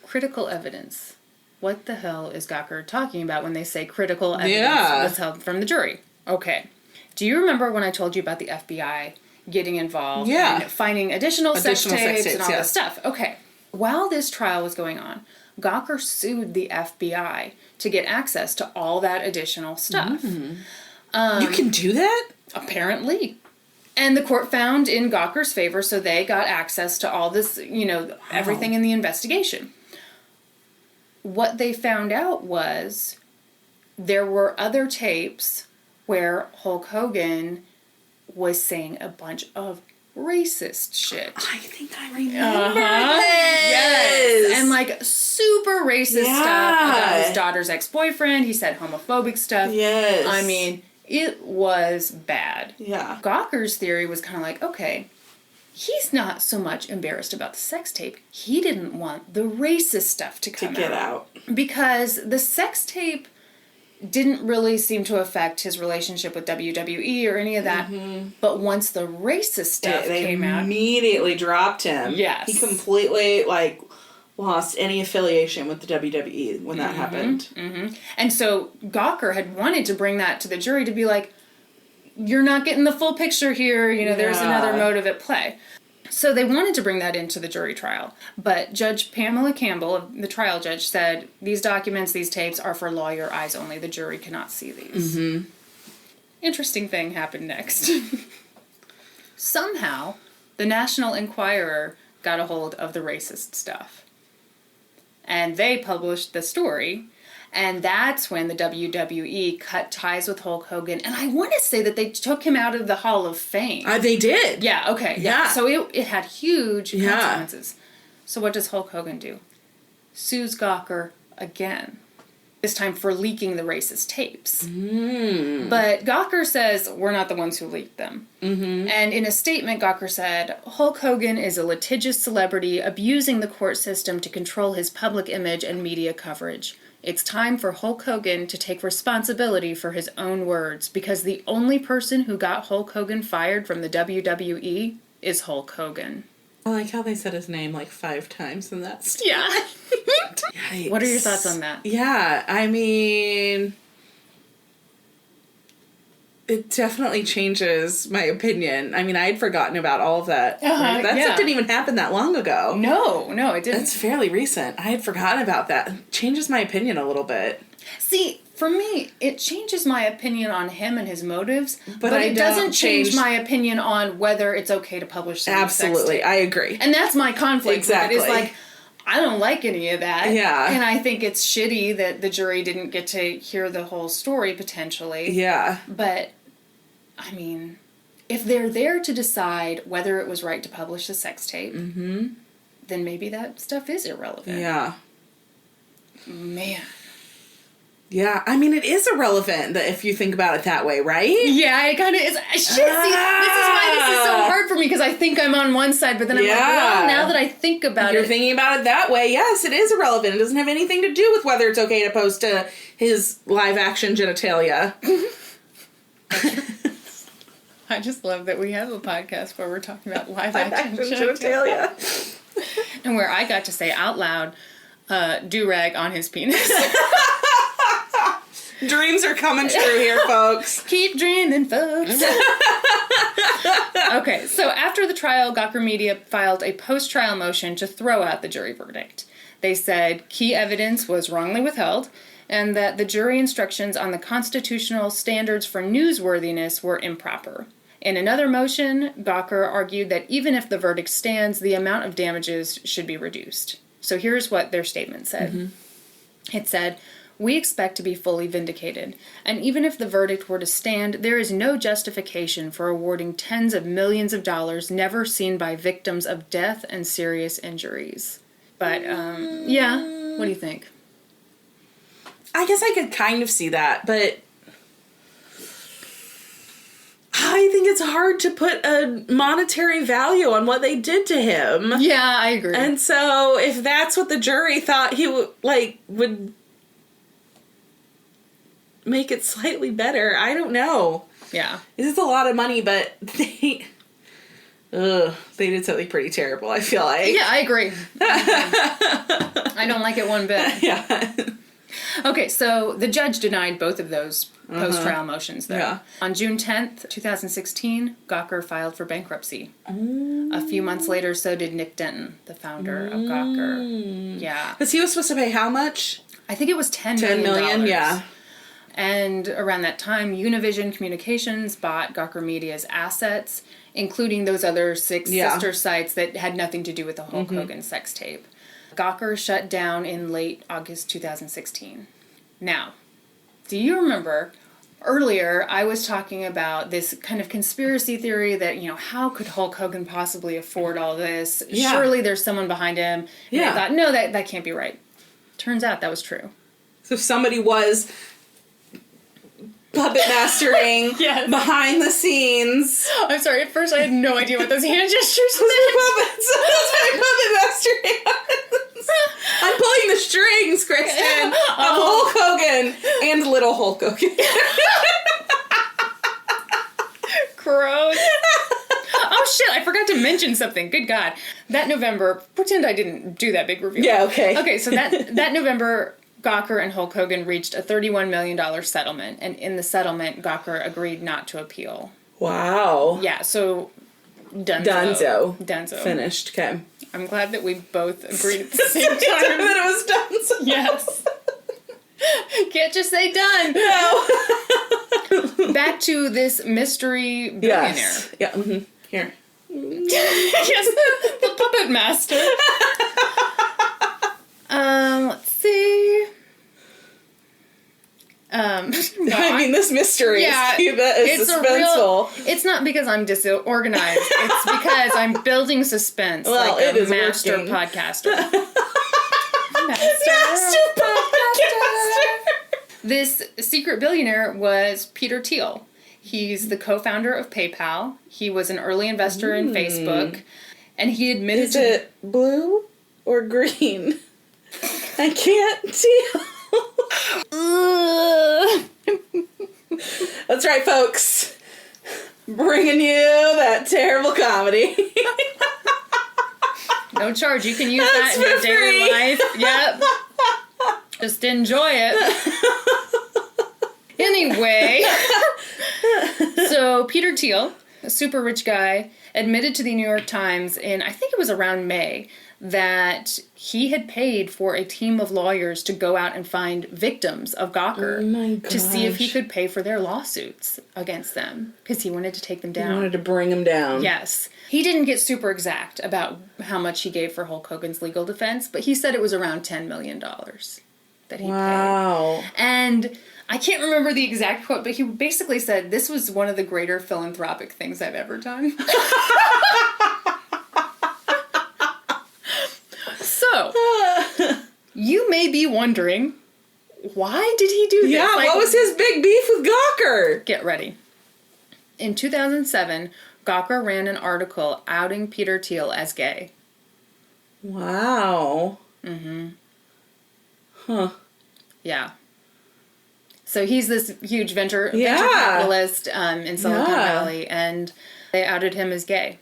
Critical evidence. What the hell is Gawker talking about when they say critical evidence was held from the jury? Okay. Do you remember when I told you about the FBI getting involved and finding additional sex tapes and all this stuff? Okay. While this trial was going on, Gawker sued the FBI to get access to all that additional stuff. You can do that? Apparently. And the court found in Gawker's favor, so they got access to all this, everything in the investigation. What they found out was there were other tapes where Hulk Hogan was saying a bunch of racist shit. I think I remember this. Yes. And super racist stuff about his daughter's ex-boyfriend. He said homophobic stuff. Yes. I mean, it was bad. Yeah. Gawker's theory was kind of okay, he's not so much embarrassed about the sex tape. He didn't want the racist stuff to come out. Because the sex tape didn't really seem to affect his relationship with WWE or any of that. Mm-hmm. But once the racist stuff came out, immediately dropped him. Yes. He completely, lost any affiliation with the WWE when that happened. Mm-hmm. And so Gawker had wanted to bring that to the jury to be you're not getting the full picture here. There's another motive at play. So they wanted to bring that into the jury trial. But Judge Pamela Campbell, the trial judge, said, these documents, these tapes are for lawyer eyes only. The jury cannot see these. Mm-hmm. Interesting thing happened next. Somehow, the National Enquirer got a hold of the racist stuff. And they published the story. And that's when the WWE cut ties with Hulk Hogan. And I want to say that they took him out of the Hall of Fame. They did. Yeah, okay. Yeah. So it had huge consequences. So what does Hulk Hogan do? Sues Gawker again. This time for leaking the racist tapes. Mm. But Gawker says, we're not the ones who leaked them. Mm-hmm. And in a statement, Gawker said, Hulk Hogan is a litigious celebrity abusing the court system to control his public image and media coverage. It's time for Hulk Hogan to take responsibility for his own words, because the only person who got Hulk Hogan fired from the WWE is Hulk Hogan. I like how they said his name 5 times in that story. Yeah. Yikes. What are your thoughts on that? Yeah, I mean, it definitely changes my opinion. I mean, I had forgotten about all of that. That stuff didn't even happen that long ago. No, it didn't. It's fairly recent. I had forgotten about that. It changes my opinion a little bit. See, for me, it changes my opinion on him and his motives, but it doesn't change my opinion on whether it's okay to publish some Absolutely, sex tape. I agree. And that's my conflict. Exactly. It's I don't like any of that. Yeah. And I think it's shitty that the jury didn't get to hear the whole story, potentially. Yeah. But, I mean, if they're there to decide whether it was right to publish the sex tape, then maybe that stuff is irrelevant. Yeah. Man. Yeah, I mean, it is irrelevant if you think about it that way, right? Yeah, it kind of is. Shit, see, this is why this is so hard for me, because I think I'm on one side, but then I'm well, now that I think about You're thinking about it that way, yes, it is irrelevant. It doesn't have anything to do with whether it's okay to post his live-action genitalia. I just love that we have a podcast where we're talking about live-action genitalia. And where I got to say out loud, do-rag on his penis. Dreams are coming true here, folks. Keep dreaming, folks. Okay, so after the trial, Gawker Media filed a post-trial motion to throw out the jury verdict. They said key evidence was wrongly withheld, and that the jury instructions on the constitutional standards for newsworthiness were improper. In another motion, Gawker argued that even if the verdict stands, the amount of damages should be reduced. So here's what their statement said. Mm-hmm. It said, "We expect to be fully vindicated, and even if the verdict were to stand, there is no justification for awarding tens of millions of dollars never seen by victims of death and serious injuries." But, yeah, what do you think? I guess I could kind of see that, but I think it's hard to put a monetary value on what they did to him. Yeah, I agree. And so if that's what the jury thought he would make it slightly better, I don't know. Yeah. This is a lot of money, but they did something pretty terrible, I feel like. Yeah, I agree. I don't like it one bit. Yeah. Okay, so the judge denied both of those post-trial motions, though. Yeah. On June 10th, 2016, Gawker filed for bankruptcy. A few months later, so did Nick Denton, the founder of Gawker. Yeah. Because he was supposed to pay how much? I think it was $10 million. $10 million, yeah. And around that time, Univision Communications bought Gawker Media's assets, including those other 6 sister sites that had nothing to do with the Hulk Hogan sex tape. Gawker shut down in late August 2016. Now, do you remember earlier I was talking about this kind of conspiracy theory that, how could Hulk Hogan possibly afford all this? Yeah. Surely there's someone behind him. And I thought, no, that can't be right. Turns out that was true. So somebody was puppet mastering behind the scenes. I'm sorry, at first I had no idea what those hand gestures meant. Puppets. That's my puppet mastering. I'm pulling the strings, Kristin, of Hulk Hogan and little Hulk Hogan. Gross. Oh shit, I forgot to mention something. Good God. That November, pretend I didn't do that big review. Yeah, okay. Okay, so that November, Gawker and Hulk Hogan reached a $31 million settlement, and in the settlement, Gawker agreed not to appeal. Wow. Yeah, so Dunzo. Finished, okay. I'm glad that we both agreed at the same time. That it was Dunzo. Yes. Can't just say done. No. Back to this mystery billionaire. Yes. Yeah, Here. Yes, the puppet master. Let's see. I mean, this mystery is suspenseful. It's not because I'm disorganized. It's because I'm building suspense. Well, like it is master working. Podcaster. Master podcaster. This secret billionaire was Peter Thiel. He's the co-founder of PayPal. He was an early investor in Facebook, and he admitted Is it blue or green? I can't tell. That's right, folks. Bringing you that terrible comedy. No charge. You can use that in your daily life. Yep. Just enjoy it. Anyway. So, Peter Thiel, a super rich guy, admitted to the New York Times in, I think it was around May, that he had paid for a team of lawyers to go out and find victims of Gawker to see if he could pay for their lawsuits against them, because he wanted to take them down. He wanted to bring them down. Yes. He didn't get super exact about how much he gave for Hulk Hogan's legal defense, but he said it was around $10 million that he paid. And I can't remember the exact quote, but he basically said, this was one of the greater philanthropic things I've ever done. So, you may be wondering, why did he do this? Yeah, what was his big beef with Gawker? Get ready. In 2007, Gawker ran an article outing Peter Thiel as gay. Wow. Huh. Yeah. So he's this huge venture capitalist in Silicon Valley, and they outed him as gay.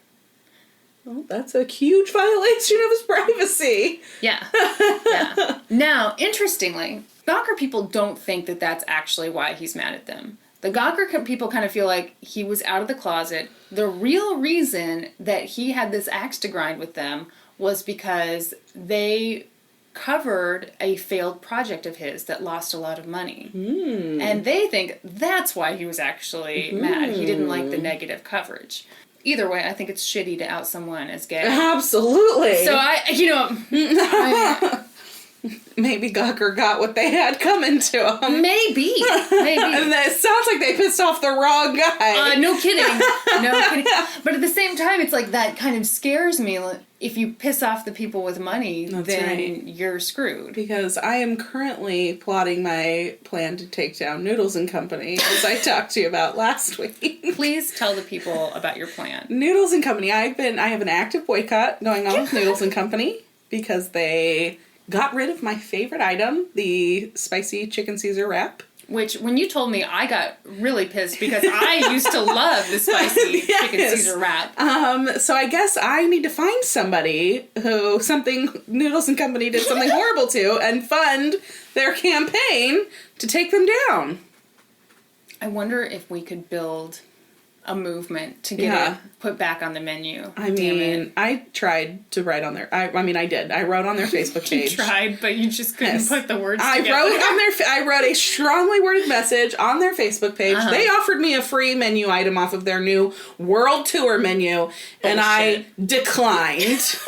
Well, that's a huge violation of his privacy. Yeah. Yeah. Now, interestingly, Gawker people don't think that that's actually why he's mad at them. The Gawker people kind of feel like he was out of the closet. The real reason that he had this axe to grind with them was because they covered a failed project of his that lost a lot of money. And they think that's why he was actually mad. He didn't like the negative coverage. Either way, I think it's shitty to out someone as gay. Absolutely. So maybe Gawker got what they had coming to him. Maybe. And it sounds like they pissed off the wrong guy. No kidding. But at the same time, it's like that kind of scares me. If you piss off the people with money, then you're screwed. Because I am currently plotting my plan to take down Noodles and Company, as I talked to you about last week. Please tell the people about your plan. Noodles and Company. I have an active boycott going on with Noodles and Company because they got rid of my favorite item, the spicy chicken Caesar wrap. Which, when you told me, I got really pissed because I used to love the spicy chicken Caesar wrap. So I guess I need to find somebody who Noodles and Company did something horrible to and fund their campaign to take them down. I wonder if we could build a movement to get it put back on the menu. I mean, I tried to write on their... I did. I wrote on their Facebook page. You tried, but you just couldn't put the words together. I wrote a strongly worded message on their Facebook page. They offered me a free menu item off of their new World Tour menu, and I declined.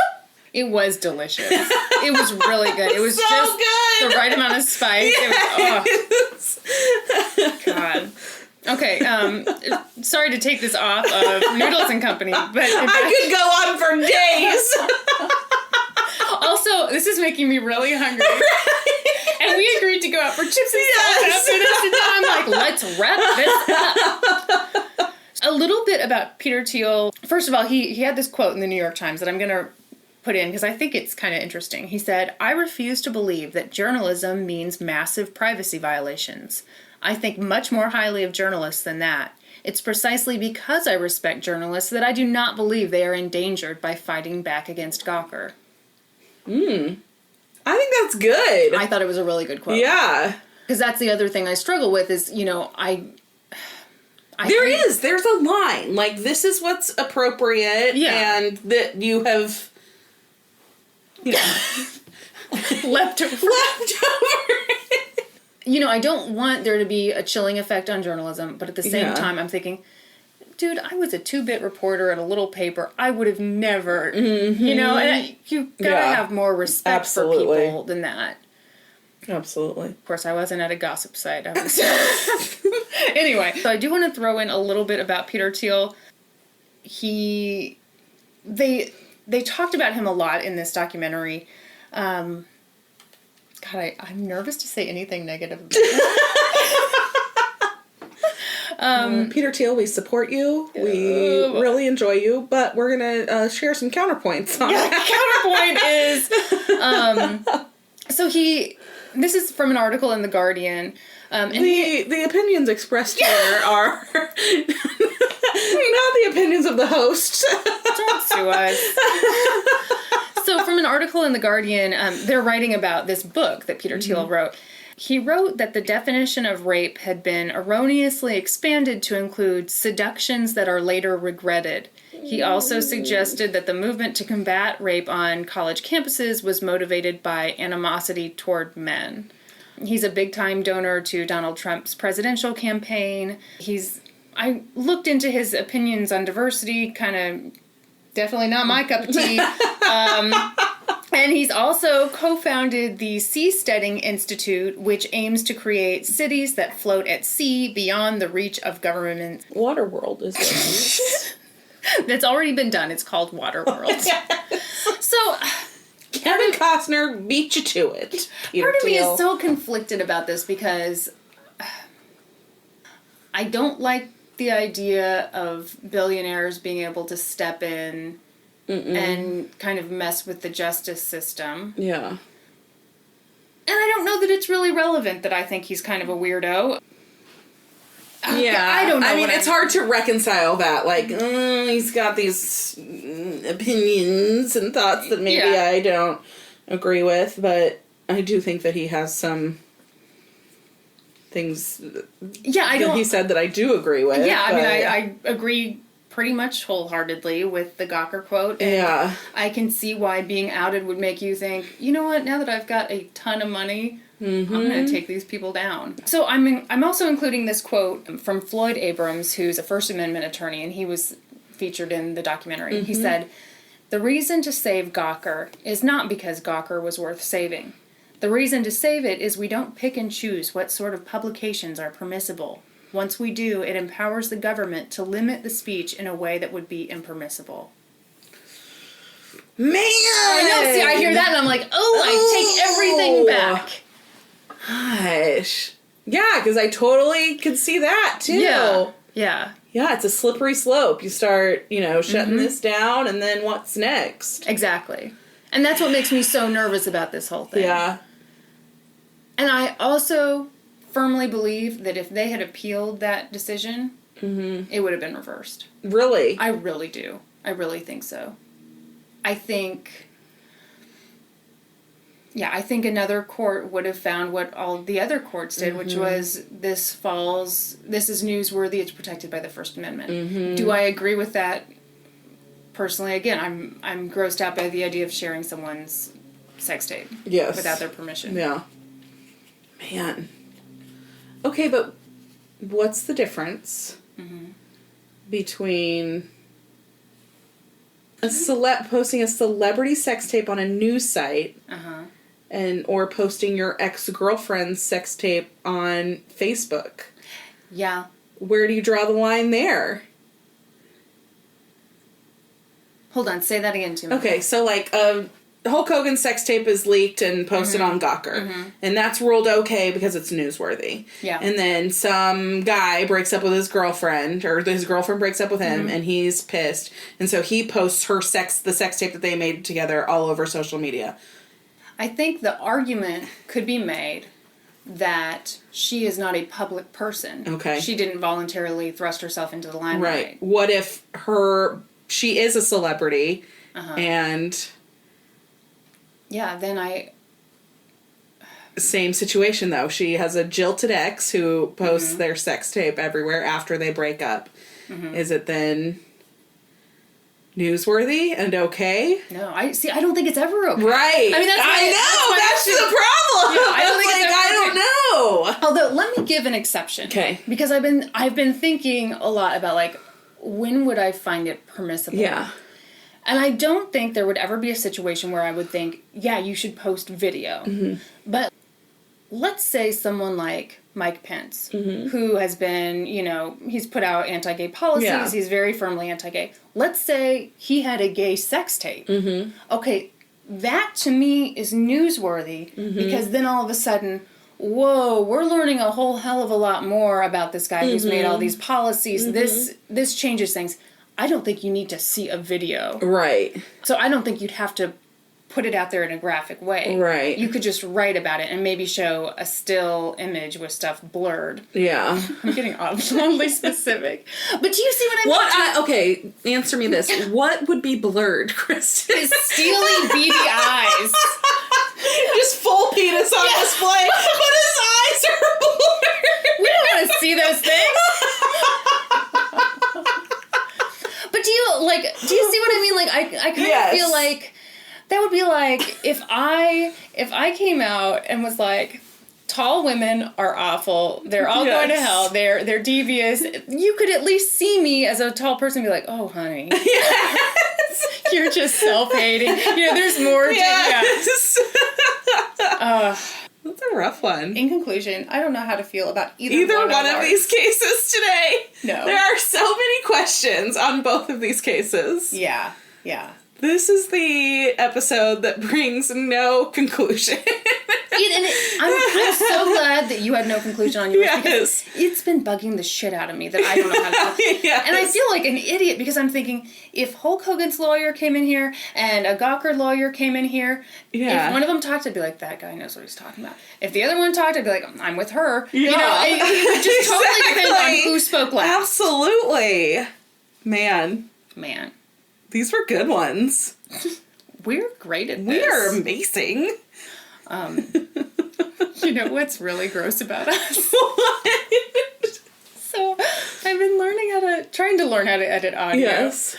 It was delicious. It was really good. It was so just good. The right amount of spice. Yes. It was, God. Okay, sorry to take this off of Noodles and Company, but... I could go on for days! Also, this is making me really hungry. And we agreed to go out for chips and salsa after this, and now I'm like, let's wrap this up. A little bit about Peter Thiel. First of all, he had this quote in the New York Times that I'm going to put in because I think it's kind of interesting. He said, "I refuse to believe that journalism means massive privacy violations. I think much more highly of journalists than that. It's precisely because I respect journalists that I do not believe they are endangered by fighting back against Gawker." I think that's good. I thought it was a really good quote. Yeah. Because that's the other thing I struggle with is, There's a line. Like, this is what's appropriate, and that you have, left over. I don't want there to be a chilling effect on journalism, but at the same time, I'm thinking, dude, I was a 2-bit reporter at a little paper. I would have never, and you gotta have more respect for people than that. Absolutely. Of course, I wasn't at a gossip site. I was Anyway, so I do want to throw in a little bit about Peter Thiel. They talked about him a lot in this documentary. God, I'm nervous to say anything negative about him. Peter Thiel, we support you. We really enjoy you, but we're going to share some counterpoints. Counterpoint is... This is from an article in The Guardian. And the opinions expressed here are not the opinions of the host. Don't sue us. So from an article in The Guardian, they're writing about this book that Peter Thiel wrote. He wrote that the definition of rape had been erroneously expanded to include seductions that are later regretted. He also suggested that the movement to combat rape on college campuses was motivated by animosity toward men. He's a big-time donor to Donald Trump's presidential campaign. I looked into his opinions on diversity, kind of definitely not my cup of tea. And he's also co-founded the Seasteading Institute, which aims to create cities that float at sea beyond the reach of government. Waterworld is it? That's already been done. It's called Waterworld. So... Kevin Costner beat you to it. Part of me is so conflicted about this because I don't like the idea of billionaires being able to step in and kind of mess with the justice system. Yeah. And I don't know that it's really relevant that I think he's kind of a weirdo. I don't know. I mean, it's hard to reconcile that. Like, he's got these opinions and thoughts that maybe I don't agree with, but I do think that he has some things that he said that I do agree with. Yeah, I mean, I agree pretty much wholeheartedly with the Gawker quote. And I can see why being outed would make you think, you know what, now that I've got a ton of money... I'm going to take these people down. So I'm also including this quote from Floyd Abrams, who's a First Amendment attorney, and he was featured in the documentary. He said, "The reason to save Gawker is not because Gawker was worth saving. The reason to save it is we don't pick and choose what sort of publications are permissible. Once we do, it empowers the government to limit the speech in a way that would be impermissible." Man! I know, see, I hear that and I'm like, I take everything back. Gosh. Yeah, because I totally could see that, too. Yeah. Yeah, it's a slippery slope. You start, shutting this down, and then what's next? Exactly. And that's what makes me so nervous about this whole thing. Yeah. And I also firmly believe that if they had appealed that decision, it would have been reversed. Really? I really do. I really think so. I think... Yeah, I think another court would have found what all the other courts did, which was this is newsworthy, it's protected by the First Amendment. Do I agree with that? Personally, again, I'm grossed out by the idea of sharing someone's sex tape. Yes. Without their permission. Yeah. Man. Okay, but what's the difference between posting a celebrity sex tape on a news site or posting your ex-girlfriend's sex tape on Facebook? Yeah. Where do you draw the line there? Hold on, say that again to me. Okay, so like Hulk Hogan's sex tape is leaked and posted on Gawker. And that's ruled okay because it's newsworthy. Yeah. And then some guy breaks up with his girlfriend, or his girlfriend breaks up with him, and he's pissed. And so he posts the sex tape that they made together all over social media. I think the argument could be made that she is not a public person. Okay. She didn't voluntarily thrust herself into the limelight. Right. What if she is a celebrity and... Yeah, then Same situation, though. She has a jilted ex who posts their sex tape everywhere after they break up. Is it then newsworthy and okay? No, I don't think it's ever okay. Right. I mean, that's the problem. Yeah, I don't think it's ever I don't know. Although, let me give an exception. Okay. Because I've been thinking a lot about, like, when would I find it permissible? Yeah. And I don't think there would ever be a situation where I would think, yeah, you should post video. But let's say someone like Mike Pence, who has been, he's put out anti-gay policies. Yeah. He's very firmly anti-gay. Let's say he had a gay sex tape. Okay, that to me is newsworthy because then all of a sudden, whoa, we're learning a whole hell of a lot more about this guy who's made all these policies. This changes things. I don't think you need to see a video. Right. So I don't think you'd have to put it out there in a graphic way. Right. You could just write about it and maybe show a still image with stuff blurred. Yeah. I'm getting oddly specific. But do you see what I mean? Okay, answer me this. What would be blurred, Kristin? His steely, beady eyes. Just full penis on display, but his eyes are blurred. We don't want to see those things. But do you see what I mean? Like, I kind of feel like that would be like if I came out and was like, tall women are awful. They're all going to hell. They're devious. You could at least see me as a tall person and be like, oh, honey. Yes. You're just self-hating. There's more to That's a rough one. In conclusion, I don't know how to feel about either one of these cases today. No. There are so many questions on both of these cases. Yeah. This is the episode that brings no conclusion. I'm so glad that you had no conclusion on yours because it's been bugging the shit out of me that I don't know how to feel. And I feel like an idiot because I'm thinking, if Hulk Hogan's lawyer came in here and a Gawker lawyer came in here, if one of them talked, I'd be like, that guy knows what he's talking about. If the other one talked, I'd be like, I'm with her. Yeah. It would just totally depend on who spoke last. Absolutely. Man. These were good ones. We're great at this. We are amazing. You know what's really gross about us? What? So, I've been trying to learn how to edit audio. Yes.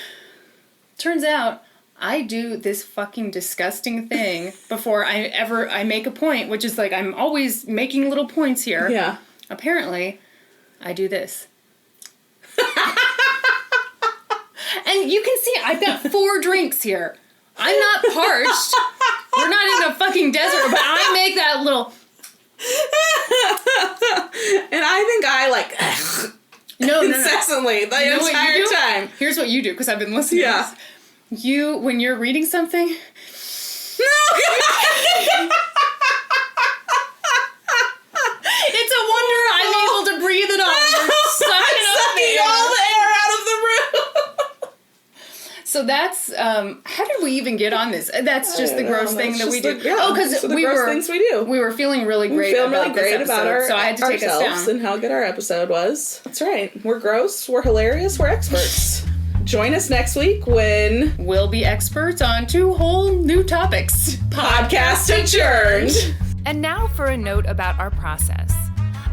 Turns out, I do this fucking disgusting thing before I make a point, which is like, I'm always making little points here. Yeah. Apparently, I do this. And you can see, I've got 4 drinks here. I'm not parched. We're not in a fucking desert, but I make that little... And I think I incessantly the entire time. Here's what you do, because I've been listening to this. When you're reading something... No! It's a wonder I'm able to breathe it all. You're sucking all the air out of the room. So that's, how did we even get on this? That's just the gross thing that we do. Because we were feeling really great about this episode, so I had to take us down. And how good our episode was. That's right. We're gross, we're hilarious, we're experts. Join us next week when we'll be experts on 2 whole new topics. Podcast adjourned. And now for a note about our process.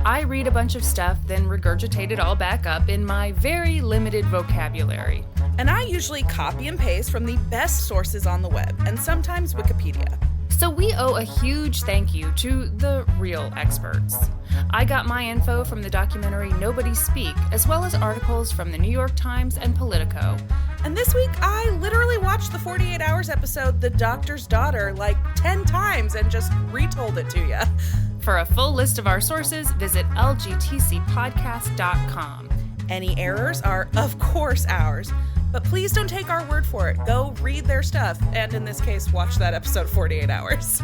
I read a bunch of stuff, then regurgitate it all back up in my very limited vocabulary. And I usually copy and paste from the best sources on the web, and sometimes Wikipedia. So we owe a huge thank you to the real experts. I got my info from the documentary Nobody Speak, as well as articles from the New York Times and Politico. And this week, I literally watched the 48 Hours episode, The Doctor's Daughter, like 10 times and just retold it to you. For a full list of our sources, visit lgtcpodcast.com. Any errors are, of course, ours. But please don't take our word for it. Go read their stuff, and in this case, watch that episode 48 Hours.